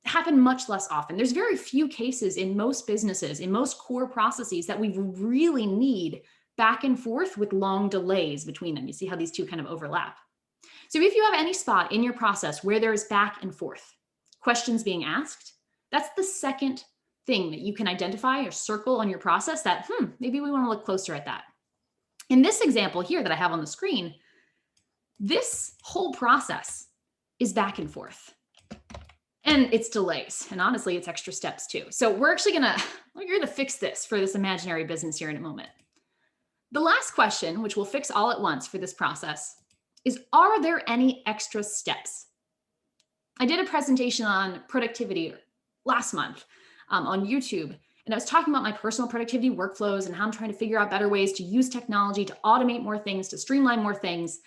happen much less often. There's very few cases in most businesses, in most core processes that we really need back and forth with long delays between them. You see how these two kind of overlap. So if you have any spot in your process where there's back and forth, questions being asked, that's the second thing that you can identify or circle on your process that, maybe we want to look closer at that. In this example here that I have on the screen, this whole process is back and forth. And it's delays. And honestly, it's extra steps too. So we're going to fix this for this imaginary business here in a moment. The last question, which we'll fix all at once for this process, is are there any extra steps? I did a presentation on productivity last month on YouTube, and I was talking about my personal productivity workflows and how I'm trying to figure out better ways to use technology to automate more things, to streamline more things.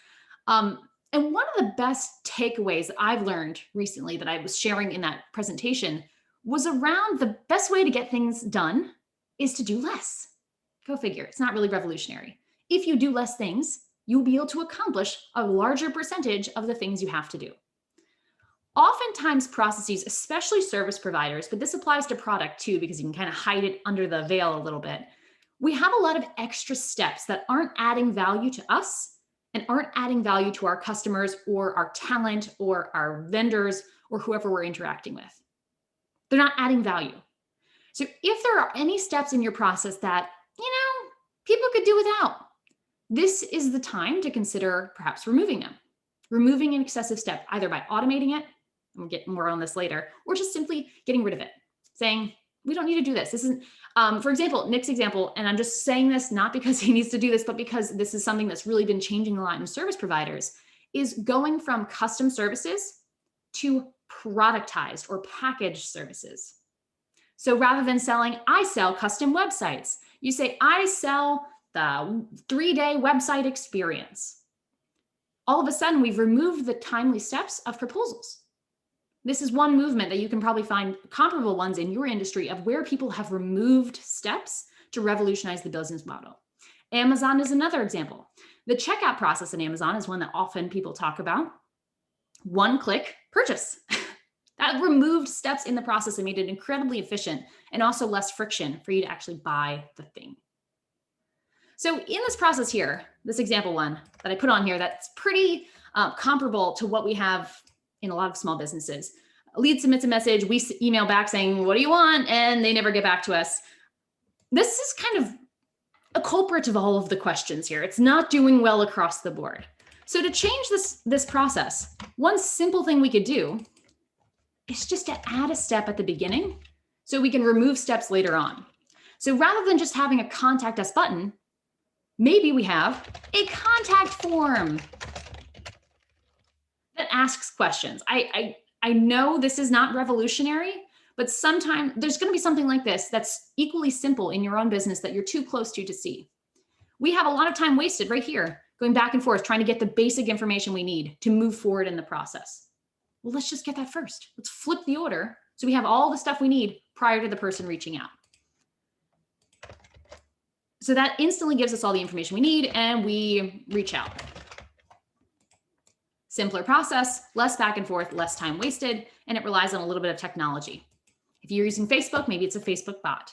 And one of the best takeaways that I've learned recently that I was sharing in that presentation was around the best way to get things done is to do less. Go figure, it's not really revolutionary. If you do less things, you'll be able to accomplish a larger percentage of the things you have to do. Oftentimes processes, especially service providers, but this applies to product too, because you can kind of hide it under the veil a little bit. We have a lot of extra steps that aren't adding value to us and aren't adding value to our customers or our talent or our vendors or whoever we're interacting with. They're not adding value. So if there are any steps in your process that, people could do without, this is the time to consider perhaps removing them. Removing an excessive step, either by automating it, and we'll get more on this later, or just simply getting rid of it, saying, we don't need to do this. This isn't, for example, Nick's example, and I'm just saying this not because he needs to do this, but because this is something that's really been changing a lot in service providers, is going from custom services to productized or packaged services. So rather than selling, I sell custom websites, you say, I sell the 3-day website experience. All of a sudden, we've removed the timely steps of proposals. This is one movement that you can probably find comparable ones in your industry of where people have removed steps to revolutionize the business model. Amazon is another example. The checkout process in Amazon is one that often people talk about. One-click purchase. That removed steps in the process and made it incredibly efficient and also less friction for you to actually buy the thing. So in this process here, this example one that I put on here, that's pretty comparable to what we have in a lot of small businesses. A lead submits a message, we email back saying, what do you want? And they never get back to us. This is kind of a culprit of all of the questions here. It's not doing well across the board. So to change this process, one simple thing we could do is just to add a step at the beginning so we can remove steps later on. So rather than just having a contact us button, maybe we have a contact form that asks questions. I know this is not revolutionary, but sometimes there's going to be something like this that's equally simple in your own business that you're too close to see. We have a lot of time wasted right here, going back and forth, trying to get the basic information we need to move forward in the process. Well, let's just get that first. Let's flip the order so we have all the stuff we need prior to the person reaching out. So that instantly gives us all the information we need and we reach out. Simpler process, less back and forth, less time wasted, and it relies on a little bit of technology. If you're using Facebook, maybe it's a Facebook bot.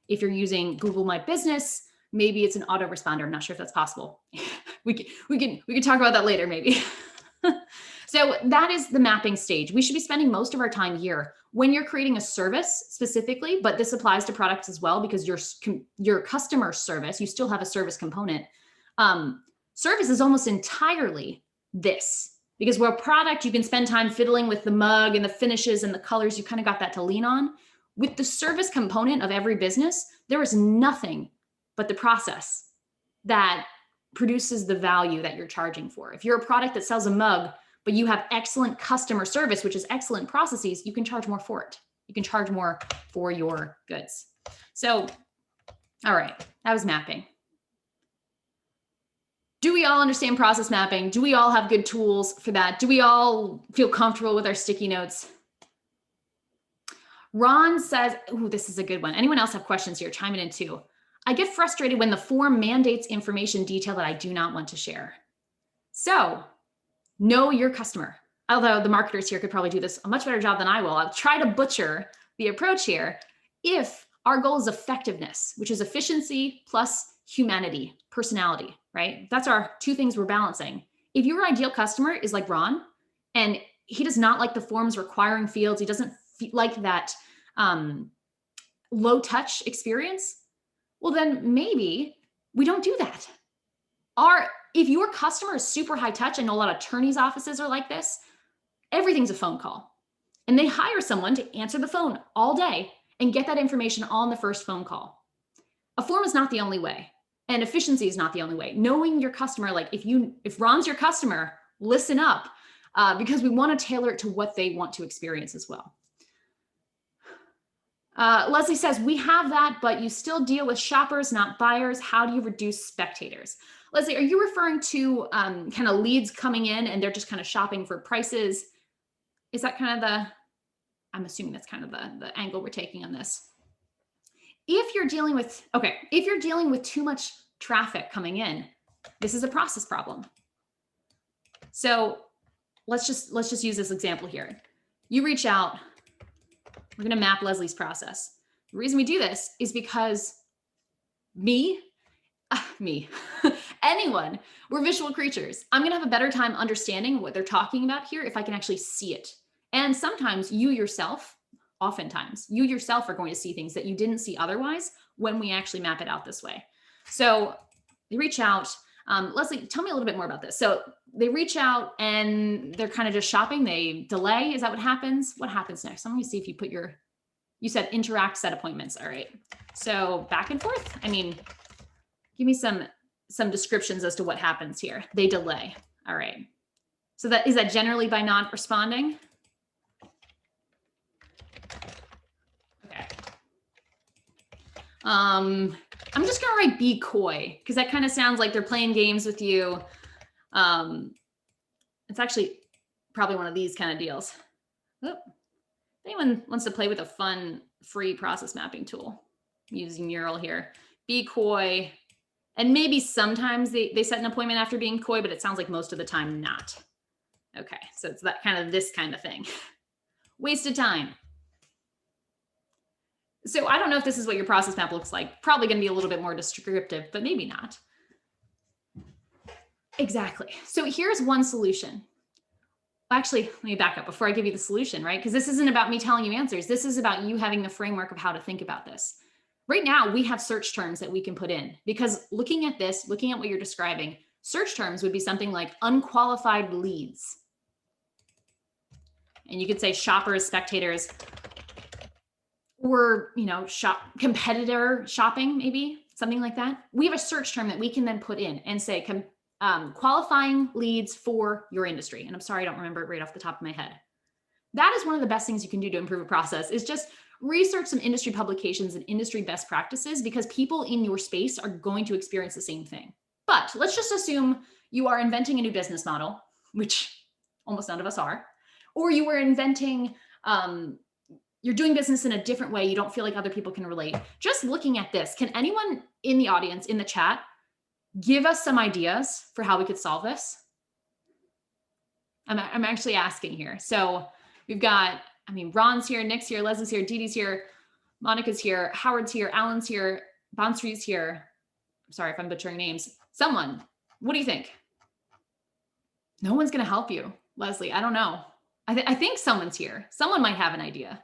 If you're using Google My Business, maybe it's an autoresponder. I'm not sure if that's possible. we can talk about that later, maybe. So that is the mapping stage. We should be spending most of our time here when you're creating a service specifically, but this applies to products as well because your customer service, you still have a service component. Service is almost entirely this, because where a product, you can spend time fiddling with the mug and the finishes and the colors. You kind of got that to lean on. With the service component of every business, there is nothing but the process that produces the value that you're charging for. If you're a product that sells a mug, but you have excellent customer service, which is excellent processes, you can charge more for it. You can charge more for your goods. So, all right, that was mapping. Do we all understand process mapping? Do we all have good tools for that? Do we all feel comfortable with our sticky notes? Ron says, ooh, this is a good one. Anyone else have questions here? Chime it in too. I get frustrated when the form mandates information detail that I do not want to share. So know your customer. Although the marketers here could probably do this a much better job than I will. I'll try to butcher the approach here. If our goal is effectiveness, which is efficiency plus humanity, personality, right? That's our two things we're balancing. If your ideal customer is like Ron, and he does not like the forms requiring fields, he doesn't like that low touch experience, well, then maybe we don't do that. If your customer is super high touch, I know a lot of attorneys' offices are like this, everything's a phone call. And they hire someone to answer the phone all day and get that information on the first phone call. A form is not the only way. And efficiency is not the only way. Knowing your customer, like if Ron's your customer, listen up because we want to tailor it to what they want to experience as well. Leslie says, we have that, but you still deal with shoppers, not buyers. How do you reduce spectators? Leslie, are you referring to kind of leads coming in and they're just kind of shopping for prices? Is that kind of I'm assuming that's kind of the angle we're taking on this. If you're dealing with too much traffic coming in, this is a process problem. So let's just use this example here. You reach out, we're going to map Leslie's process. The reason we do this is because anyone, we're visual creatures. I'm going to have a better time understanding what they're talking about here if I can actually see it. And sometimes oftentimes you yourself are going to see things that you didn't see otherwise when we actually map it out this way. So they reach out. Leslie, tell me a little bit more about this. So they reach out and they're kind of just shopping. They delay. Is that what happens? What happens next? Let me see if you you said interact, set appointments. All right. So back and forth. I mean, give me some descriptions as to what happens here. They delay. All right. So is that generally by not responding? Okay. I'm just going to write be coy because that kind of sounds like they're playing games with you. It's actually probably one of these kind of deals. Oop. If anyone wants to play with a fun free process mapping tool, I'm using Neural here. Be coy. And maybe sometimes they set an appointment after being coy, but it sounds like most of the time not. Okay, so it's that kind of this kind of thing. wasted time. So I don't know if this is what your process map looks like. Probably going to be a little bit more descriptive, but maybe not. Exactly. So here's one solution. Actually, let me back up before I give you the solution, right? Because this isn't about me telling you answers. This is about you having the framework of how to think about this. Right now, we have search terms that we can put in because looking at this, looking at what you're describing, search terms would be something like unqualified leads. And you could say shoppers, spectators, or, competitor shopping, maybe something like that. We have a search term that we can then put in and say, qualifying leads for your industry. And I'm sorry, I don't remember it right off the top of my head. That is one of the best things you can do to improve a process is just research some industry publications and industry best practices because people in your space are going to experience the same thing. But let's just assume you are inventing a new business model, which almost none of us are, or you were inventing, you're doing business in a different way. You don't feel like other people can relate. Just looking at this, can anyone in the audience, in the chat, give us some ideas for how we could solve this? I'm actually asking here. So we've got, Ron's here, Nick's here, Leslie's here, Dee Dee's here, Monica's here, Howard's here, Alan's here, Bonsri's here. I'm sorry if I'm butchering names. Someone, what do you think? No one's going to help you, Leslie. I don't know. I think someone's here. Someone might have an idea.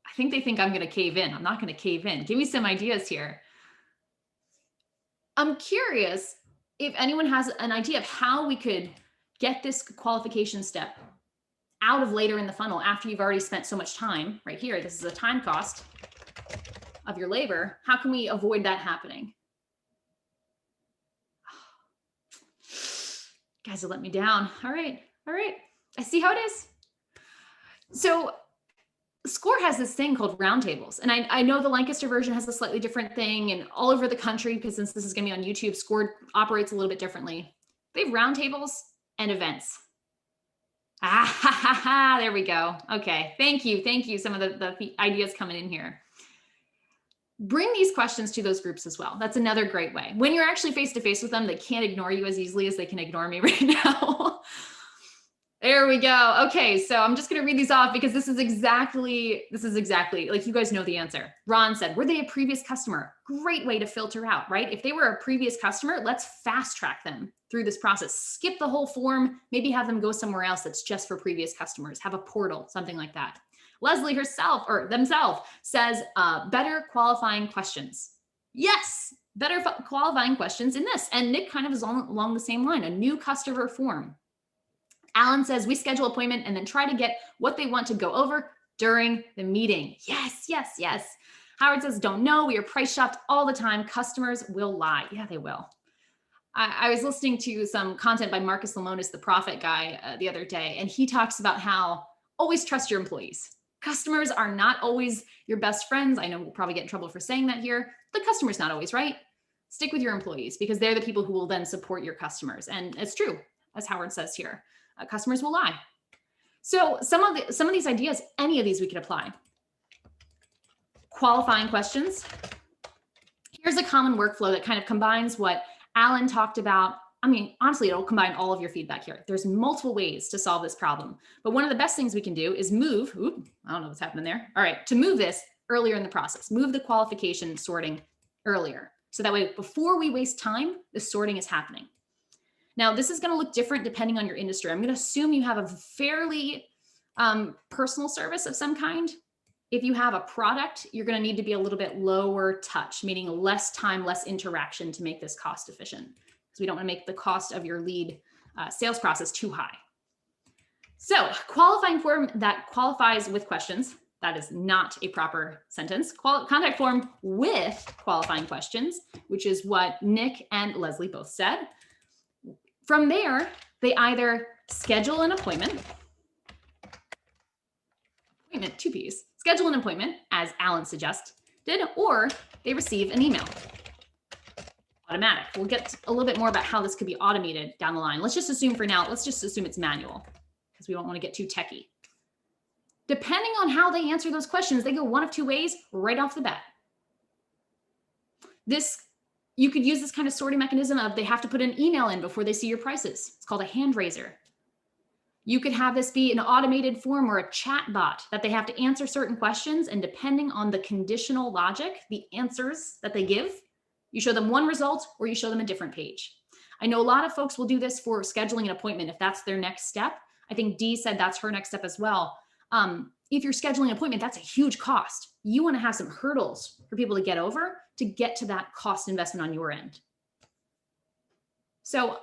I think they think I'm going to cave in. I'm not going to cave in. Give me some ideas here. I'm curious if anyone has an idea of how we could get this qualification step out of later in the funnel after you've already spent so much time right here. This is a time cost of your labor. How can we avoid that happening? Guys have let me down. All right. I see how it is. So SCORE has this thing called roundtables. And I know the Lancaster version has a slightly different thing and all over the country, because since this is going to be on YouTube, SCORE operates a little bit differently. They have roundtables and events. There we go. Okay. Thank you. Some of the ideas coming in here. Bring these questions to those groups as well. That's another great way. When you're actually face-to-face with them, they can't ignore you as easily as they can ignore me right now. There we go. Okay, so I'm just going to read these off because this is exactly like you guys know the answer. Ron said, were they a previous customer? Great way to filter out, right? If they were a previous customer, let's fast track them through this process. Skip the whole form, maybe have them go somewhere else that's just for previous customers. Have a portal, something like that. Leslie herself or themselves says better qualifying questions. Yes, better qualifying questions in this. And Nick kind of is along the same line, a new customer form. Alan says we schedule appointment and then try to get what they want to go over during the meeting. Yes. Howard says, don't know. We are price shopped all the time. Customers will lie. Yeah, they will. I was listening to some content by Marcus Lemonis, the Profit guy, the other day, and he talks about how always trust your employees. Customers are not always your best friends. I know we'll probably get in trouble for saying that here. The customer's not always right. Stick with your employees because they're the people who will then support your customers. And it's true, as Howard says here. Customers will lie. So some of these ideas, any of these we could apply. Qualifying questions. Here's a common workflow that kind of combines what Alan talked about. Honestly, it'll combine all of your feedback here. There's multiple ways to solve this problem. But one of the best things we can do is move, I don't know what's happening there. All right, to move this earlier in the process, move the qualification sorting earlier. So that way, before we waste time, the sorting is happening. Now, this is going to look different depending on your industry. I'm going to assume you have a fairly personal service of some kind. If you have a product, you're going to need to be a little bit lower touch, meaning less time, less interaction to make this cost efficient. Because we don't want to make the cost of your lead sales process too high. So qualifying form that qualifies with questions. That is not a proper sentence. Contact form with qualifying questions, which is what Nick and Leslie both said. From there, they either schedule an appointment, two P's, schedule an appointment, as Alan suggested, or they receive an email. Automatic. We'll get a little bit more about how this could be automated down the line. Let's just assume for now, it's manual because we don't want to get too techie. Depending on how they answer those questions, they go one of two ways right off the bat. You could use this kind of sorting mechanism of they have to put an email in before they see your prices. It's called a hand raiser. You could have this be an automated form or a chat bot that they have to answer certain questions, and depending on the conditional logic, the answers that they give, you show them one result or you show them a different page. I know a lot of folks will do this for scheduling an appointment if that's their next step. I think Dee said that's her next step as well. If you're scheduling an appointment, that's a huge cost. You want to have some hurdles for people to get over to get to that cost investment on your end. So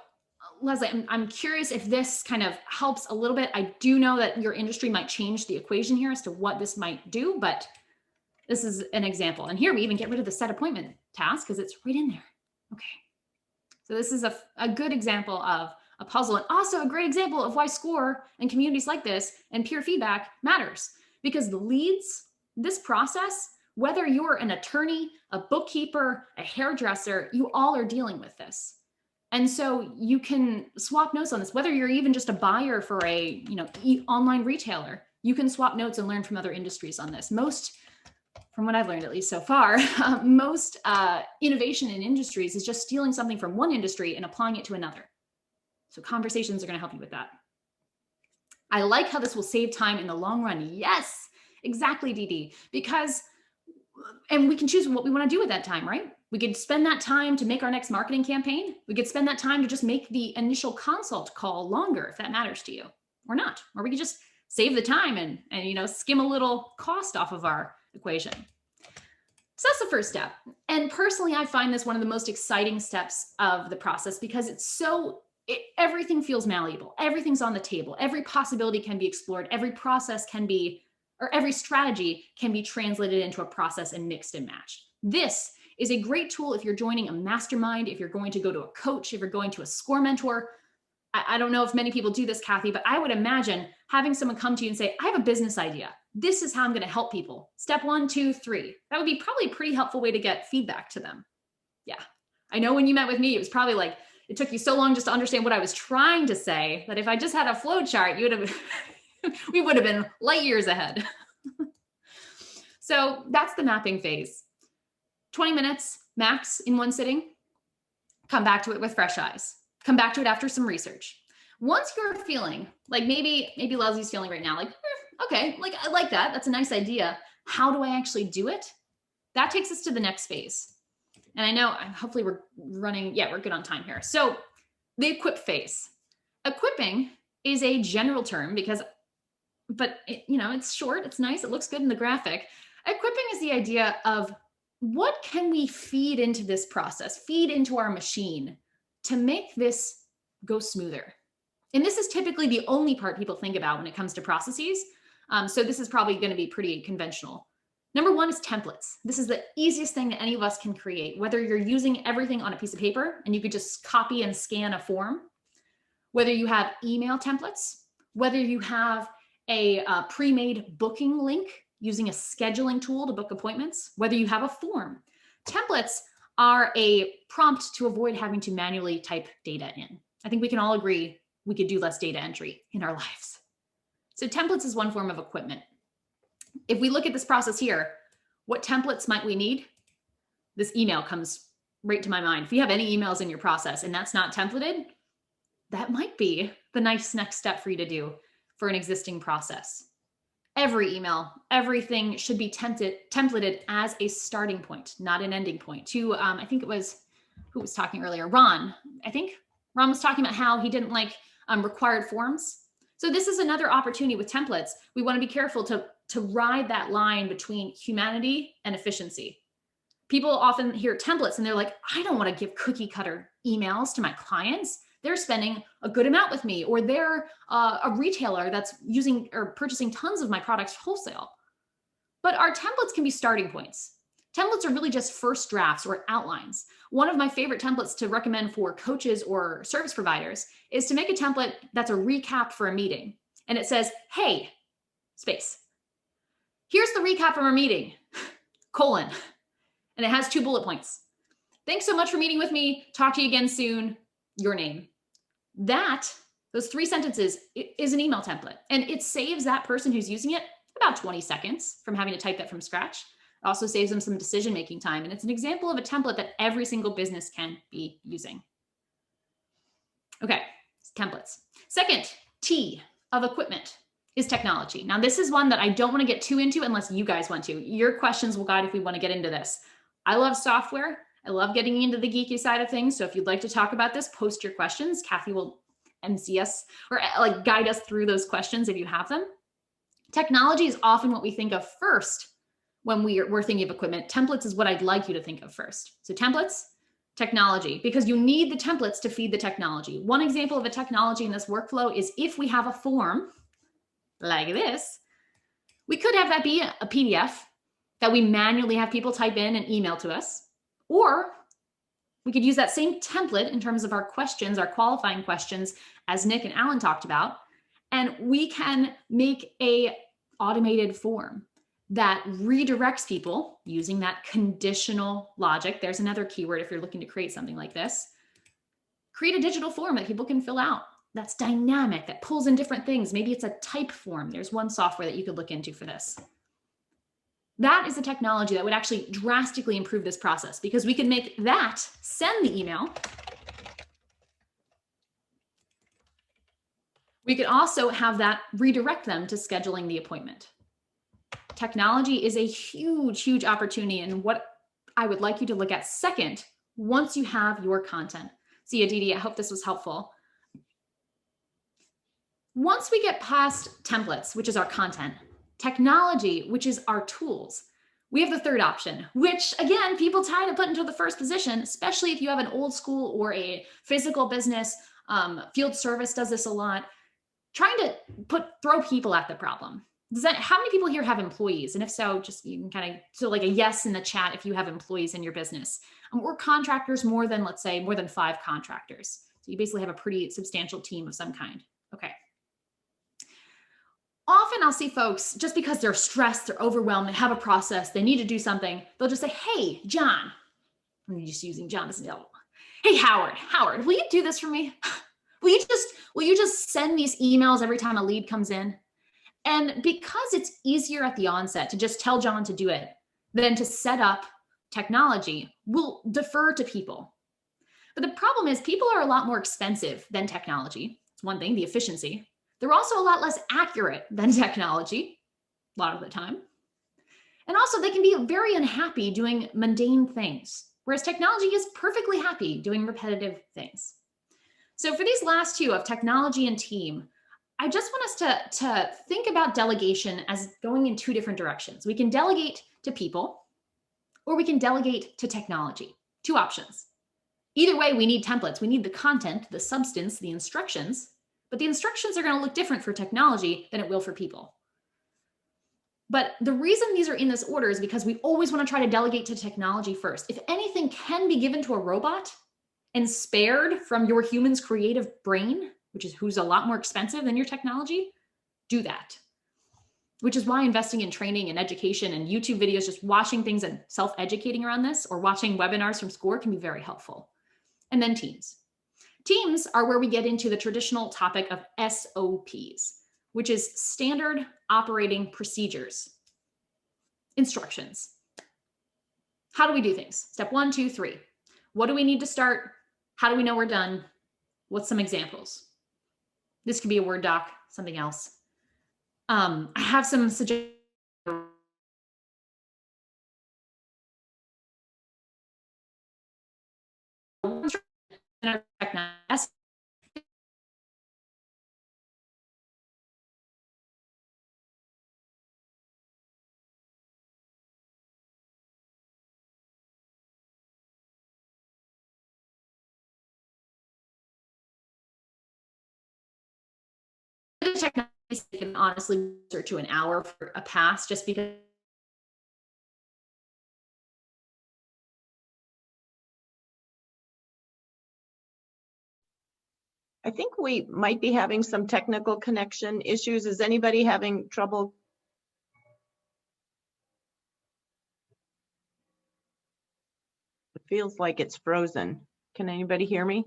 Leslie, I'm curious if this kind of helps a little bit. I do know that your industry might change the equation here as to what this might do, but this is an example. And here we even get rid of the set appointment task because it's right in there. Okay. So this is a good example of a puzzle, and also a great example of why SCORE and communities like this and peer feedback matters, because the leads, this process, whether you're an attorney, a bookkeeper, a hairdresser, you all are dealing with this. And so you can swap notes on this, whether you're even just a buyer for a online retailer, you can swap notes and learn from other industries on this. Most, from what I've learned at least so far, most innovation in industries is just stealing something from one industry and applying it to another. So conversations are going to help you with that. I like how this will save time in the long run. Yes, exactly, Dee, because, and we can choose what we want to do with that time, right? We could spend that time to make our next marketing campaign. We could spend that time to just make the initial consult call longer if that matters to you, or not. Or we could just save the time and skim a little cost off of our equation. So that's the first step. And personally, I find this one of the most exciting steps of the process because everything feels malleable. Everything's on the table. Every possibility can be explored. Every process can be, or every strategy can be translated into a process and mixed and matched. This is a great tool if you're joining a mastermind, if you're going to go to a coach, if you're going to a SCORE mentor. I don't know if many people do this, Kathy, but I would imagine having someone come to you and say, I have a business idea. This is how I'm going to help people. Step 1, 2, 3. That would be probably a pretty helpful way to get feedback to them. Yeah. I know when you met with me, it was probably like, it took you so long just to understand what I was trying to say that if I just had a flow chart, we would have been light years ahead. So that's the mapping phase. 20 minutes max in one sitting. Come back to it with fresh eyes. Come back to it after some research. Once you're feeling like maybe Leslie's feeling right now, like, okay, like I like that. That's a nice idea. How do I actually do it? That takes us to the next phase. And I know, hopefully we're running, yeah, we're good on time here. So the equip phase. Equipping is a general term but it's short, it's nice, it looks good in the graphic. Equipping is the idea of what can we feed into this process, feed into our machine to make this go smoother. And this is typically the only part people think about when it comes to processes. So this is probably going to be pretty conventional. Number 1 is templates. This is the easiest thing that any of us can create, whether you're using everything on a piece of paper and you could just copy and scan a form, whether you have email templates, whether you have a pre-made booking link using a scheduling tool to book appointments, whether you have a form. Templates are a prompt to avoid having to manually type data in. I think we can all agree we could do less data entry in our lives. So templates is one form of equipment. If we look at this process here, what templates might we need? This email comes right to my mind. If you have any emails in your process and that's not templated, that might be the nice next step for you to do for an existing process. Every email, everything should be templated as a starting point, not an ending point. I think it was, who was talking earlier? Ron. I think Ron was talking about how he didn't like required forms. So this is another opportunity with templates. We want to be careful to ride that line between humanity and efficiency. People often hear templates and they're like, I don't want to give cookie cutter emails to my clients. They're spending a good amount with me, or they're a retailer that's using or purchasing tons of my products wholesale. But our templates can be starting points. Templates are really just first drafts or outlines. One of my favorite templates to recommend for coaches or service providers is to make a template that's a recap for a meeting. And it says, hey, space. Here's the recap from our meeting, : and it has 2 bullet points. Thanks so much for meeting with me. Talk to you again soon. Your name. Those 3 sentences is an email template, and it saves that person who's using it about 20 seconds from having to type that from scratch. It also saves them some decision-making time, and it's an example of a template that every single business can be using. Okay, templates. Second, T, of equipment is technology. Now, this is one that I don't want to get too into unless you guys want to. Your questions will guide if we want to get into this. I love software. I love getting into the geeky side of things. So if you'd like to talk about this, post your questions. Kathy will MC us or like guide us through those questions if you have them. Technology is often what we think of first when we're thinking of equipment. Templates is what I'd like you to think of first. So templates, technology, because you need the templates to feed the technology. One example of a technology in this workflow is if we have a form like this, we could have that be a PDF that we manually have people type in and email to us, or we could use that same template in terms of our questions, our qualifying questions, as Nick and Alan talked about, and we can make a automated form that redirects people using that conditional logic. There's another keyword if you're looking to create something like this. Create a digital form that people can fill out. That's dynamic, that pulls in different things. Maybe it's a type form. There's one software that you could look into for this. That is a technology that would actually drastically improve this process, because we could make that send the email. We could also have that redirect them to scheduling the appointment. Technology is a huge, huge opportunity, and what I would like you to look at second, once you have your content. See, Aditi, I hope this was helpful. Once we get past templates, which is our content, technology, which is our tools, we have the third option, which again, people try to put into the first position, especially if you have an old school or a physical business. Field service does this a lot, trying to throw people at the problem. How many people here have employees? And if so, just you can kind of, so like a yes in the chat if you have employees in your business. Or contractors, more than, let's say, more than 5 contractors. So you basically have a pretty substantial team of some kind. Okay. Often I'll see folks, just because they're stressed, they're overwhelmed, they have a process, they need to do something, they'll just say, hey, John, I'm just using John as an example. Hey, Howard, will you do this for me? Will you just send these emails every time a lead comes in? And because it's easier at the onset to just tell John to do it than to set up technology, we'll defer to people. But the problem is people are a lot more expensive than technology. It's one thing, the efficiency. They're also a lot less accurate than technology, a lot of the time. And also they can be very unhappy doing mundane things, whereas technology is perfectly happy doing repetitive things. So for these last two of technology and team, I just want us to think about delegation as going in 2 different directions. We can delegate to people, or we can delegate to technology. 2 options. Either way, we need templates. We need the content, the substance, the instructions, but the instructions are going to look different for technology than it will for people. But the reason these are in this order is because we always want to try to delegate to technology first. If anything can be given to a robot and spared from your human's creative brain, who's a lot more expensive than your technology, do that. Which is why investing in training and education and YouTube videos, just watching things and self-educating around this, or watching webinars from SCORE can be very helpful. And then teams. Teams are where we get into the traditional topic of SOPs, which is standard operating procedures, instructions. How do we do things? Step 1, 2, 3. What do we need to start? How do we know we're done? What's some examples? This could be a Word doc, something else. I have some suggestions. Technology can honestly start to an hour for a pass, just because I think we might be having some technical connection issues. Is anybody having trouble? It feels like it's frozen. Can anybody hear me?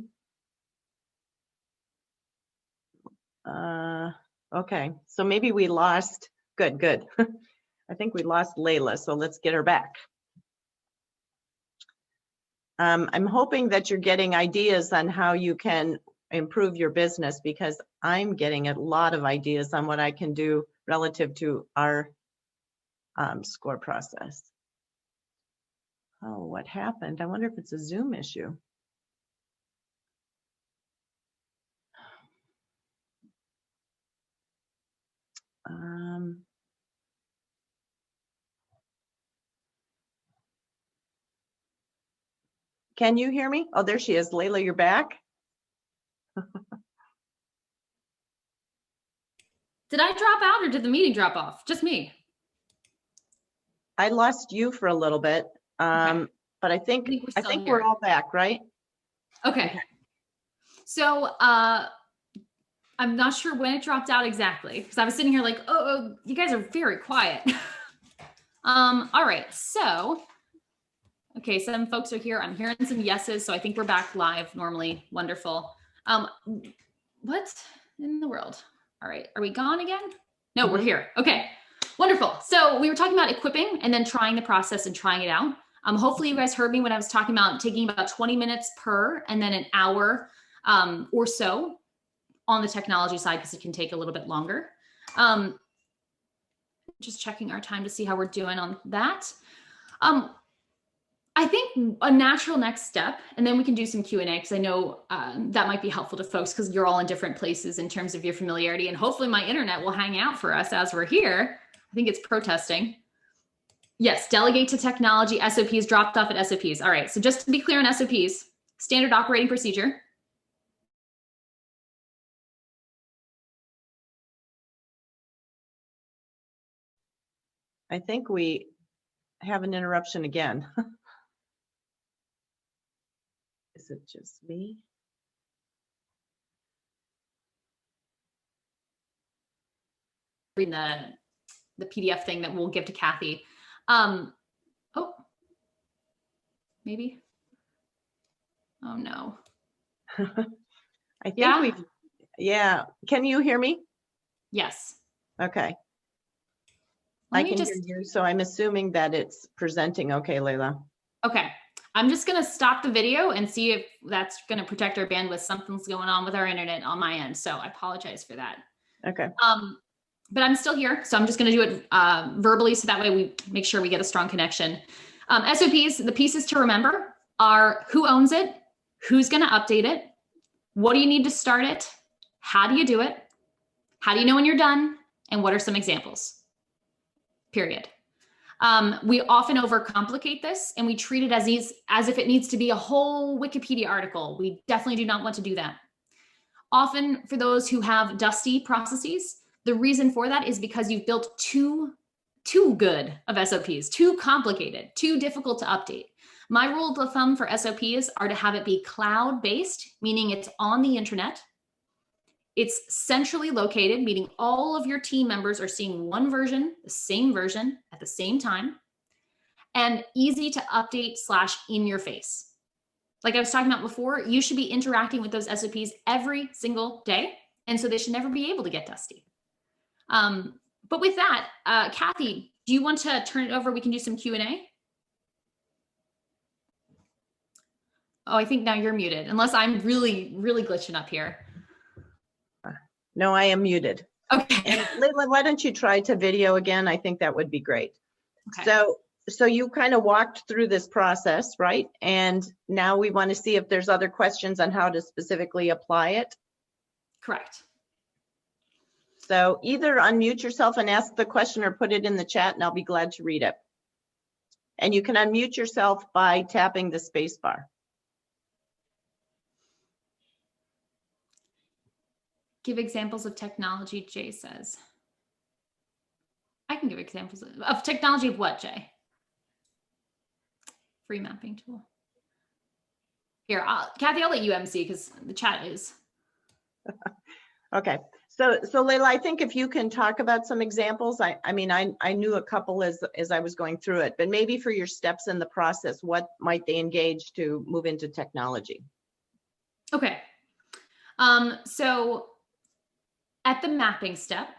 Okay, so maybe we lost, good. I think we lost Layla, so let's get her back. I'm hoping that you're getting ideas on how you can improve your business, because I'm getting a lot of ideas on what I can do relative to our score process. Oh, what happened? I wonder if it's a Zoom issue. Can you hear me? Oh, there she is. Layla, you're back. Did I drop out or did the meeting drop off? Just me. I lost you for a little bit, Okay. but I think we're I still think here. we're all back, right? Okay. So I'm not sure when it dropped out exactly, because I was sitting here like, oh, you guys are very quiet. All right, so, okay, some folks are here. I'm hearing some yeses, so I think we're back live normally. Wonderful. What in the world? All right, are we gone again? No, we're here. Okay, wonderful. So we were talking about equipping and then trying the process and trying it out. Hopefully you guys heard me when I was talking about taking about 20 minutes per and then an hour or so on the technology side, because it can take a little bit longer. Just checking our time to see how we're doing on that. I think a natural next step, and then we can do some Q&A, because I know that might be helpful to folks because you're all in different places in terms of your familiarity, and hopefully my internet will hang out for us as we're here. I think it's protesting. Yes, delegate to technology, SOPs, dropped off at SOPs. All right, so just to be clear on SOPs, standard operating procedure. I think we have an interruption again. Is it just me? Reading the PDF thing that we'll give to Kathy. Oh, maybe. Oh no. I think Yeah? yeah. Can you hear me? Yes. Okay. Let I me can just, hear you, so I'm assuming that it's presenting okay, Layla. okay. I'm just gonna stop the video and see if that's gonna protect our bandwidth. Something's going on with our internet on my end, so I apologize for that. Okay. But I'm still here, so I'm just gonna do it verbally, so that way we make sure we get a strong connection. SOPs, the pieces to remember are who owns it, who's gonna update it, what do you need to start it, how do you do it, how do you know when you're done, and what are some examples? Period. We often overcomplicate this and we treat it as if it needs to be a whole Wikipedia article. We definitely do not want to do that. Often for those who have dusty processes, the reason for that is because you've built too good of SOPs, too complicated, too difficult to update. My rule of thumb for SOPs are to have it be cloud-based, meaning it's on the internet. It's centrally located, meaning all of your team members are seeing one version, the same version at the same time, and easy to update / in your face. Like I was talking about before, you should be interacting with those SOPs every single day. And so they should never be able to get dusty. But with that, Kathy, do you want to turn it over? We can do some Q&A. Oh, I think now you're muted, unless I'm really, really glitching up here. No, I am muted. Okay. And Layla, why don't you try to video again? I think that would be great. Okay. So you kind of walked through this process, right? And now we want to see if there's other questions on how to specifically apply it. Correct. So either unmute yourself and ask the question or put it in the chat and I'll be glad to read it. And you can unmute yourself by tapping the space bar. Give examples of technology, Jay says. I can give examples of technology of what, Jay? Free mapping tool. Here, Kathy, I'll let you MC because the chat is. Okay, so Layla, I think if you can talk about some examples, I mean, I knew a couple as I was going through it, but maybe for your steps in the process, what might they engage to move into technology? Okay, so at the mapping step,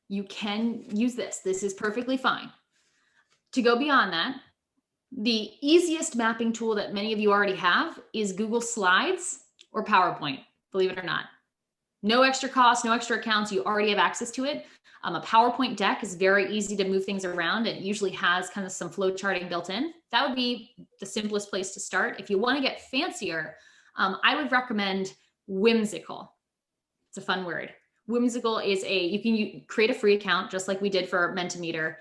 you can use this. This is perfectly fine. To go beyond that, the easiest mapping tool that many of you already have is Google Slides or PowerPoint. believe it or not. No extra cost, no extra accounts. You already have access to it. A PowerPoint deck is very easy to move things around. It usually has kind of some flow charting built in. That would be the simplest place to start. If you want to get fancier, I would recommend Whimsical. It's a fun word. Whimsical is you can create a free account just like we did for Mentimeter.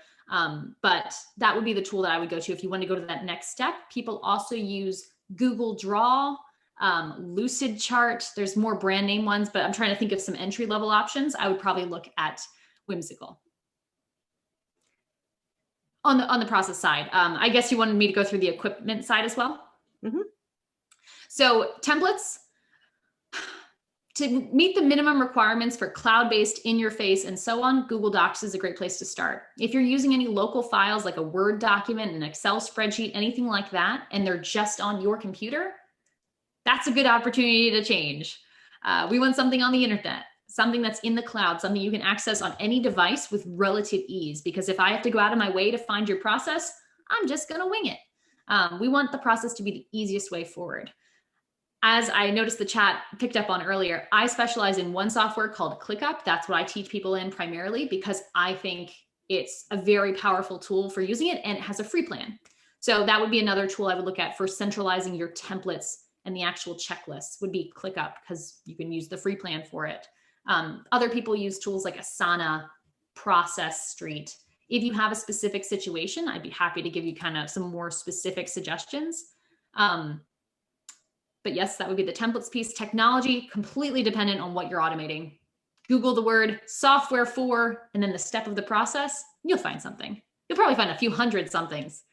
But that would be the tool that I would go to if you want to go to that next step. People also use Google Draw, Lucid Chart. There's more brand name ones, but I'm trying to think of some entry level options. I would probably look at Whimsical. On the process side, I guess you wanted me to go through the equipment side as well. Mm-hmm. So templates, to meet the minimum requirements for cloud-based, in-your-face, and so on, Google Docs is a great place to start. If you're using any local files like a Word document, an Excel spreadsheet, anything like that, and they're just on your computer, that's a good opportunity to change. We want something on the internet, something that's in the cloud, something you can access on any device with relative ease. Because if I have to go out of my way to find your process, I'm just going to wing it. We want the process to be the easiest way forward. As I noticed the chat picked up on earlier, I specialize in one software called ClickUp. That's what I teach people in primarily because I think it's a very powerful tool for using it, and it has a free plan. So that would be another tool I would look at for centralizing your templates, and the actual checklists would be ClickUp because you can use the free plan for it. Other people use tools like Asana, Process Street. If you have a specific situation, I'd be happy to give you kind of some more specific suggestions. But yes, that would be the templates piece. Technology, completely dependent on what you're automating. Google the word software for, and then the step of the process, you'll find something. You'll probably find a few hundred somethings.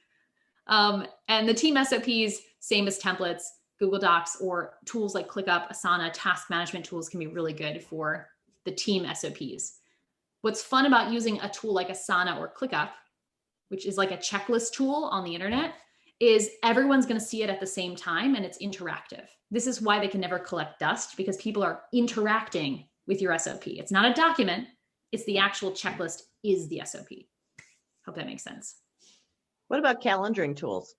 And the team SOPs, same as templates, Google Docs, or tools like ClickUp, Asana, task management tools can be really good for the team SOPs. What's fun about using a tool like Asana or ClickUp, which is like a checklist tool on the internet, is everyone's going to see it at the same time and it's interactive. This is why they can never collect dust, because people are interacting with your SOP. It's not a document, it's the actual checklist is the SOP. Hope that makes sense. What about calendaring tools?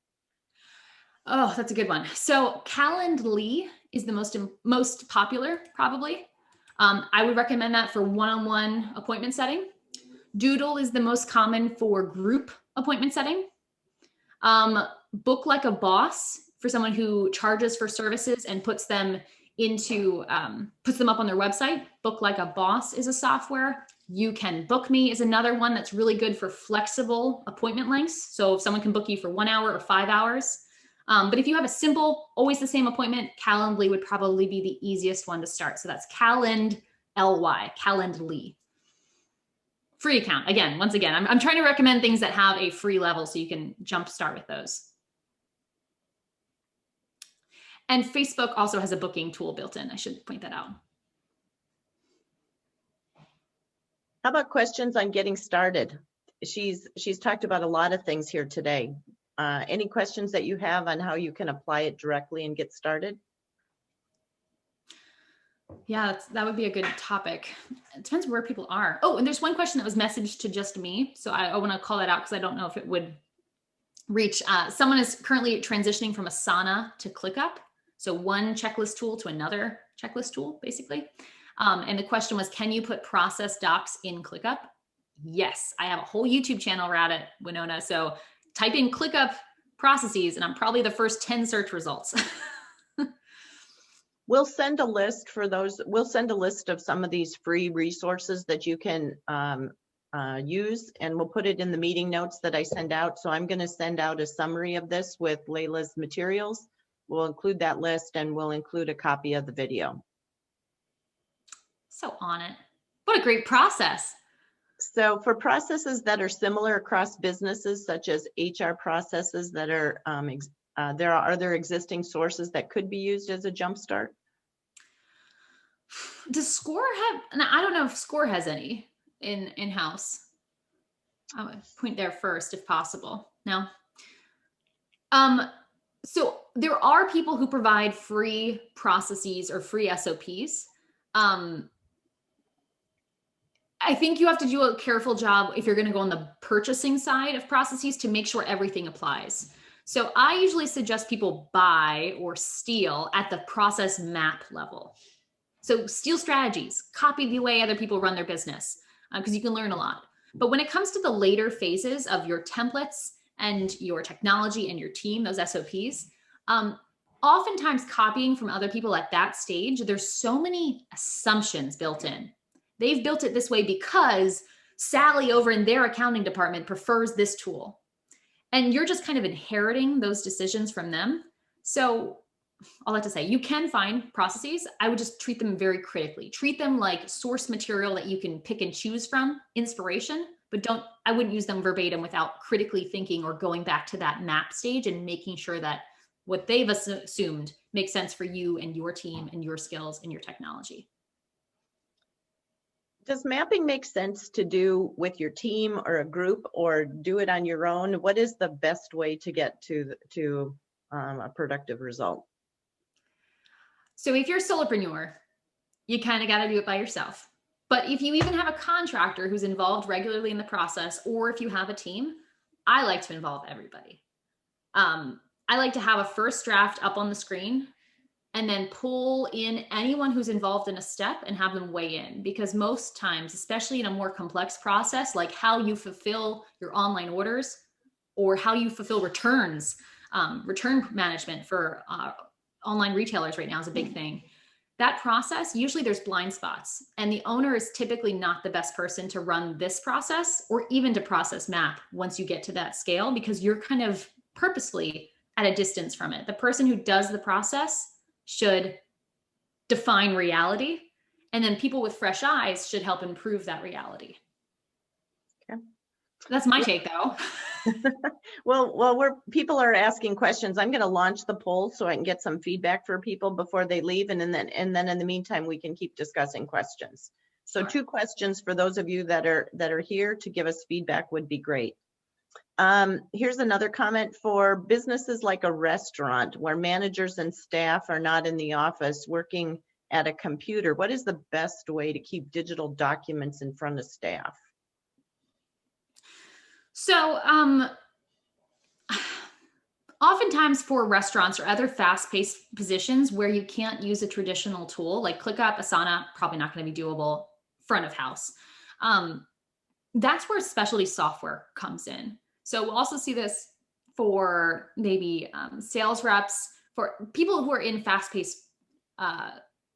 Oh, that's a good one. So Calendly is the most popular, probably. I would recommend that for one-on-one appointment setting. Doodle is the most common for group appointment setting. Book Like a Boss for someone who charges for services and puts them up on their website. Book Like a Boss is a software. You Can Book Me is another one that's really good for flexible appointment lengths. So if someone can book you for 1 hour or 5 hours. But if you have a simple, always the same appointment, Calendly would probably be the easiest one to start. So that's Calendly. Free account. Once again, I'm trying to recommend things that have a free level so you can jump start with those. And Facebook also has a booking tool built in. I should point that out. How about questions on getting started? She's talked about a lot of things here today. Any questions that you have on how you can apply it directly and get started? Yeah, that would be a good topic. It depends where people are. Oh, and there's one question that was messaged to just me. So I want to call that out because I don't know if it would reach. Someone is currently transitioning from Asana to ClickUp. So one checklist tool to another checklist tool, basically. And the question was, can you put process docs in ClickUp? Yes, I have a whole YouTube channel around it, Winona. So type in ClickUp processes and I'm probably the first 10 search results. We'll send a list for those. We'll send a list of some of these free resources that you can use, and we'll put it in the meeting notes that I send out. So I'm going to send out a summary of this with Layla's materials. We'll include that list and we'll include a copy of the video. So on it. What a great process. So for processes that are similar across businesses, such as HR processes that are, there are other existing sources that could be used as a jumpstart. Does Score have, and I don't know if Score has any in-house. I would point there first if possible. No. So there are people who provide free processes or free SOPs. I think you have to do a careful job if you're going to go on the purchasing side of processes to make sure everything applies. So I usually suggest people buy or steal at the process map level. So steal strategies, copy the way other people run their business, because you can learn a lot. But when it comes to the later phases of your templates and your technology and your team, those SOPs, oftentimes copying from other people at that stage, there's so many assumptions built in. They've built it this way because Sally over in their accounting department prefers this tool. And you're just kind of inheriting those decisions from them. So all that to say, you can find processes. I would just treat them very critically. Treat them like source material that you can pick and choose from, inspiration, but I wouldn't use them verbatim without critically thinking or going back to that map stage and making sure that what they've assumed makes sense for you and your team and your skills and your technology. Does mapping make sense to do with your team or a group, or do it on your own? What is the best way to get to a productive result? So if you're a solopreneur, you kind of got to do it by yourself. But if you even have a contractor who's involved regularly in the process, or if you have a team, I like to involve everybody. I like to have a first draft up on the screen and then pull in anyone who's involved in a step and have them weigh in. Because most times, especially in a more complex process, like how you fulfill your online orders or how you fulfill returns, return management for online retailers right now is a big thing. That process, usually there's blind spots, and the owner is typically not the best person to run this process or even to process map once you get to that scale, because you're kind of purposely at a distance from it. The person who does the process should define reality, and then people with fresh eyes should help improve that reality. Okay. That's my take, though. Well, people are asking questions. I'm going to launch the poll so I can get some feedback for people before they leave, and then in the meantime we can keep discussing questions. So Sure. 2 questions for those of you that are here to give us feedback would be great. Here's another comment for businesses like a restaurant where managers and staff are not in the office working at a computer. What is the best way to keep digital documents in front of staff? So oftentimes for restaurants or other fast-paced positions where you can't use a traditional tool like ClickUp, Asana, probably not going to be doable front of house. That's where specialty software comes in. So we'll also see this for maybe sales reps, for people who are in fast-paced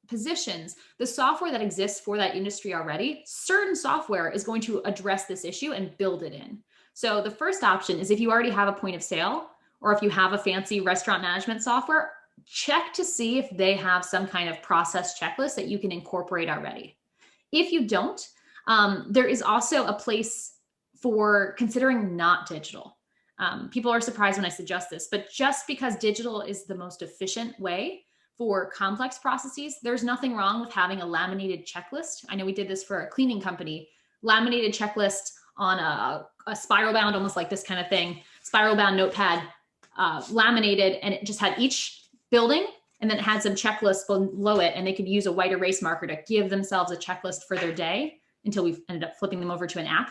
positions. The software that exists for that industry already, certain software is going to address this issue and build it in. So the first option is if you already have a point of sale, or if you have a fancy restaurant management software, check to see if they have some kind of process checklist that you can incorporate already. If you don't, there is also a place for considering not digital. People are surprised when I suggest this, but just because digital is the most efficient way for complex processes, there's nothing wrong with having a laminated checklist. I know we did this for a cleaning company, laminated checklist on a spiral bound, almost like this kind of thing, spiral bound notepad, laminated, and it just had each building, and then it had some checklists below it, and they could use a white erase marker to give themselves a checklist for their day until we ended up flipping them over to an app.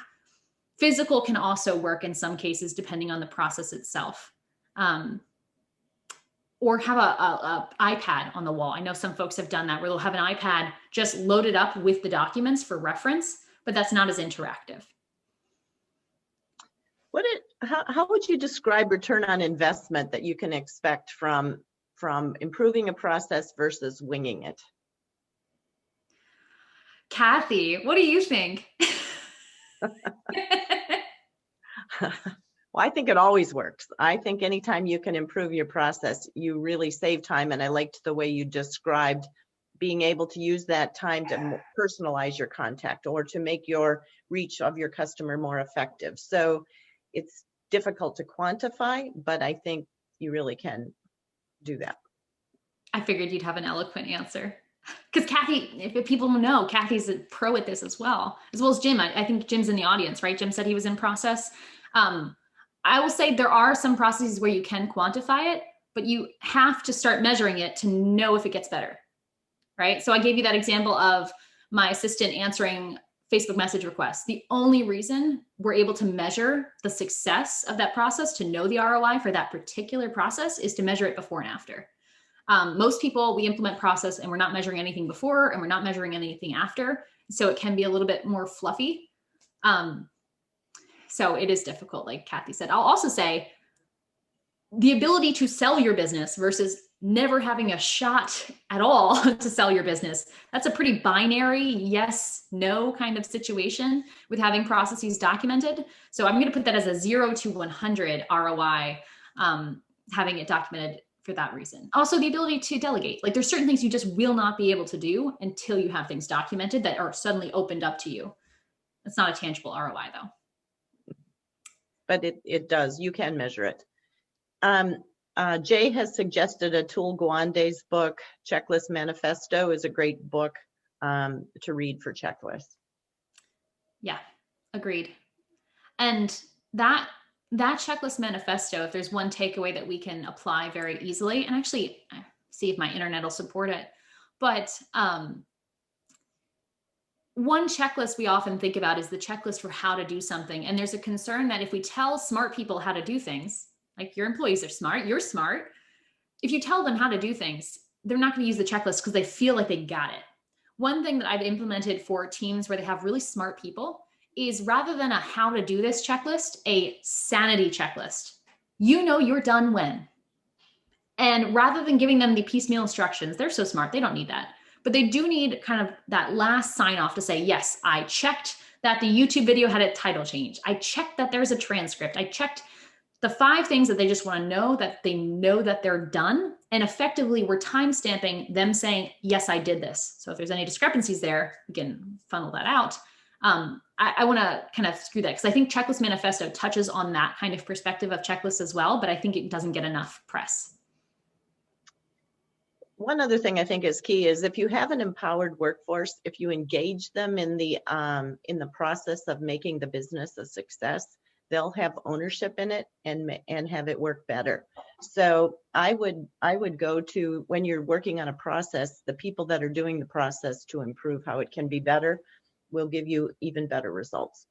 Physical can also work in some cases, depending on the process itself. Or have a iPad on the wall. I know some folks have done that where they'll have an iPad just loaded up with the documents for reference, but that's not as interactive. How would you describe return on investment that you can expect from improving a process versus winging it? Kathy, what do you think? Well, I think it always works. I think anytime you can improve your process, you really save time. And I liked the way you described being able to use that time to personalize your contact or to make your reach of your customer more effective. So it's difficult to quantify, but I think you really can do that. I figured you'd have an eloquent answer. Because Kathy, if people know, Kathy's a pro at this as well as Jim. I think Jim's in the audience, right? Jim said he was in process. I will say there are some processes where you can quantify it, but you have to start measuring it to know if it gets better, right? So I gave you that example of my assistant answering Facebook message requests. The only reason we're able to measure the success of that process, to know the ROI for that particular process, is to measure it before and after. Most people, we implement process and we're not measuring anything before and we're not measuring anything after. So it can be a little bit more fluffy. So it is difficult, like Kathy said. I'll also say the ability to sell your business versus never having a shot at all to sell your business. That's a pretty binary yes, no kind of situation with having processes documented. So I'm going to put that as a 0 to 100 ROI, having it documented for that reason. Also the ability to delegate. Like there's certain things you just will not be able to do until you have things documented that are suddenly opened up to you. It's not a tangible ROI though. But it does, you can measure it. Jay has suggested Atul Gawande's book, Checklist Manifesto, is a great book to read for checklists. Yeah, agreed. And that checklist manifesto, if there's one takeaway that we can apply very easily, and actually see if my internet will support it, but one checklist we often think about is the checklist for how to do something. And there's a concern that if we tell smart people how to do things, like your employees are smart, you're smart, if you tell them how to do things, they're not going to use the checklist because they feel like they got it. One thing that I've implemented for teams where they have really smart people is rather than a how to do this checklist, a sanity checklist. You know you're done when. And rather than giving them the piecemeal instructions, they're so smart, they don't need that. But they do need kind of that last sign off to say, yes, I checked that the YouTube video had a title change. I checked that there's a transcript. I checked the 5 things that they just want to know that they know that they're done. And effectively, we're time-stamping them saying, yes, I did this. So if there's any discrepancies there, we can funnel that out. I want to kind of screw that because I think Checklist Manifesto touches on that kind of perspective of checklists as well, but I think it doesn't get enough press. One other thing I think is key is if you have an empowered workforce, if you engage them in the process of making the business a success, they'll have ownership in it and have it work better. So I would go to, when you're working on a process, the people that are doing the process to improve how it can be better will give you even better results.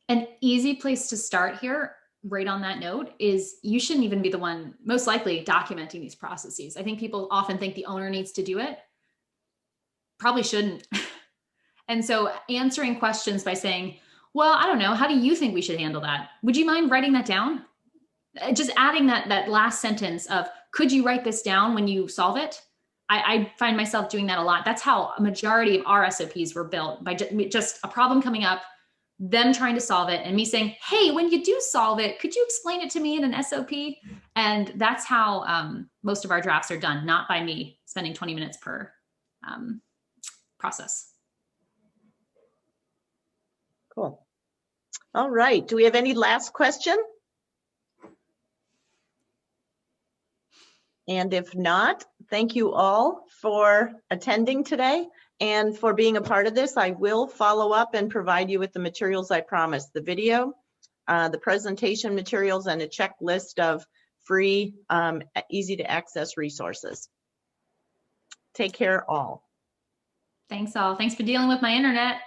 An easy place to start here, right on that note, is you shouldn't even be the one most likely documenting these processes. I think people often think the owner needs to do it. Probably shouldn't. And so answering questions by saying, well, I don't know, how do you think we should handle that? Would you mind writing that down? Just adding that last sentence of, could you write this down when you solve it? I find myself doing that a lot. That's how a majority of our SOPs were built, by just a problem coming up, them trying to solve it and me saying, hey, when you do solve it, could you explain it to me in an SOP? And that's how most of our drafts are done, not by me spending 20 minutes per process. Cool. All right. Do we have any last question? And if not, thank you all for attending today and for being a part of this. I will follow up and provide you with the materials I promised, the video, the presentation materials, and a checklist of free, easy to access resources. Take care all. Thanks all. Thanks for dealing with my internet.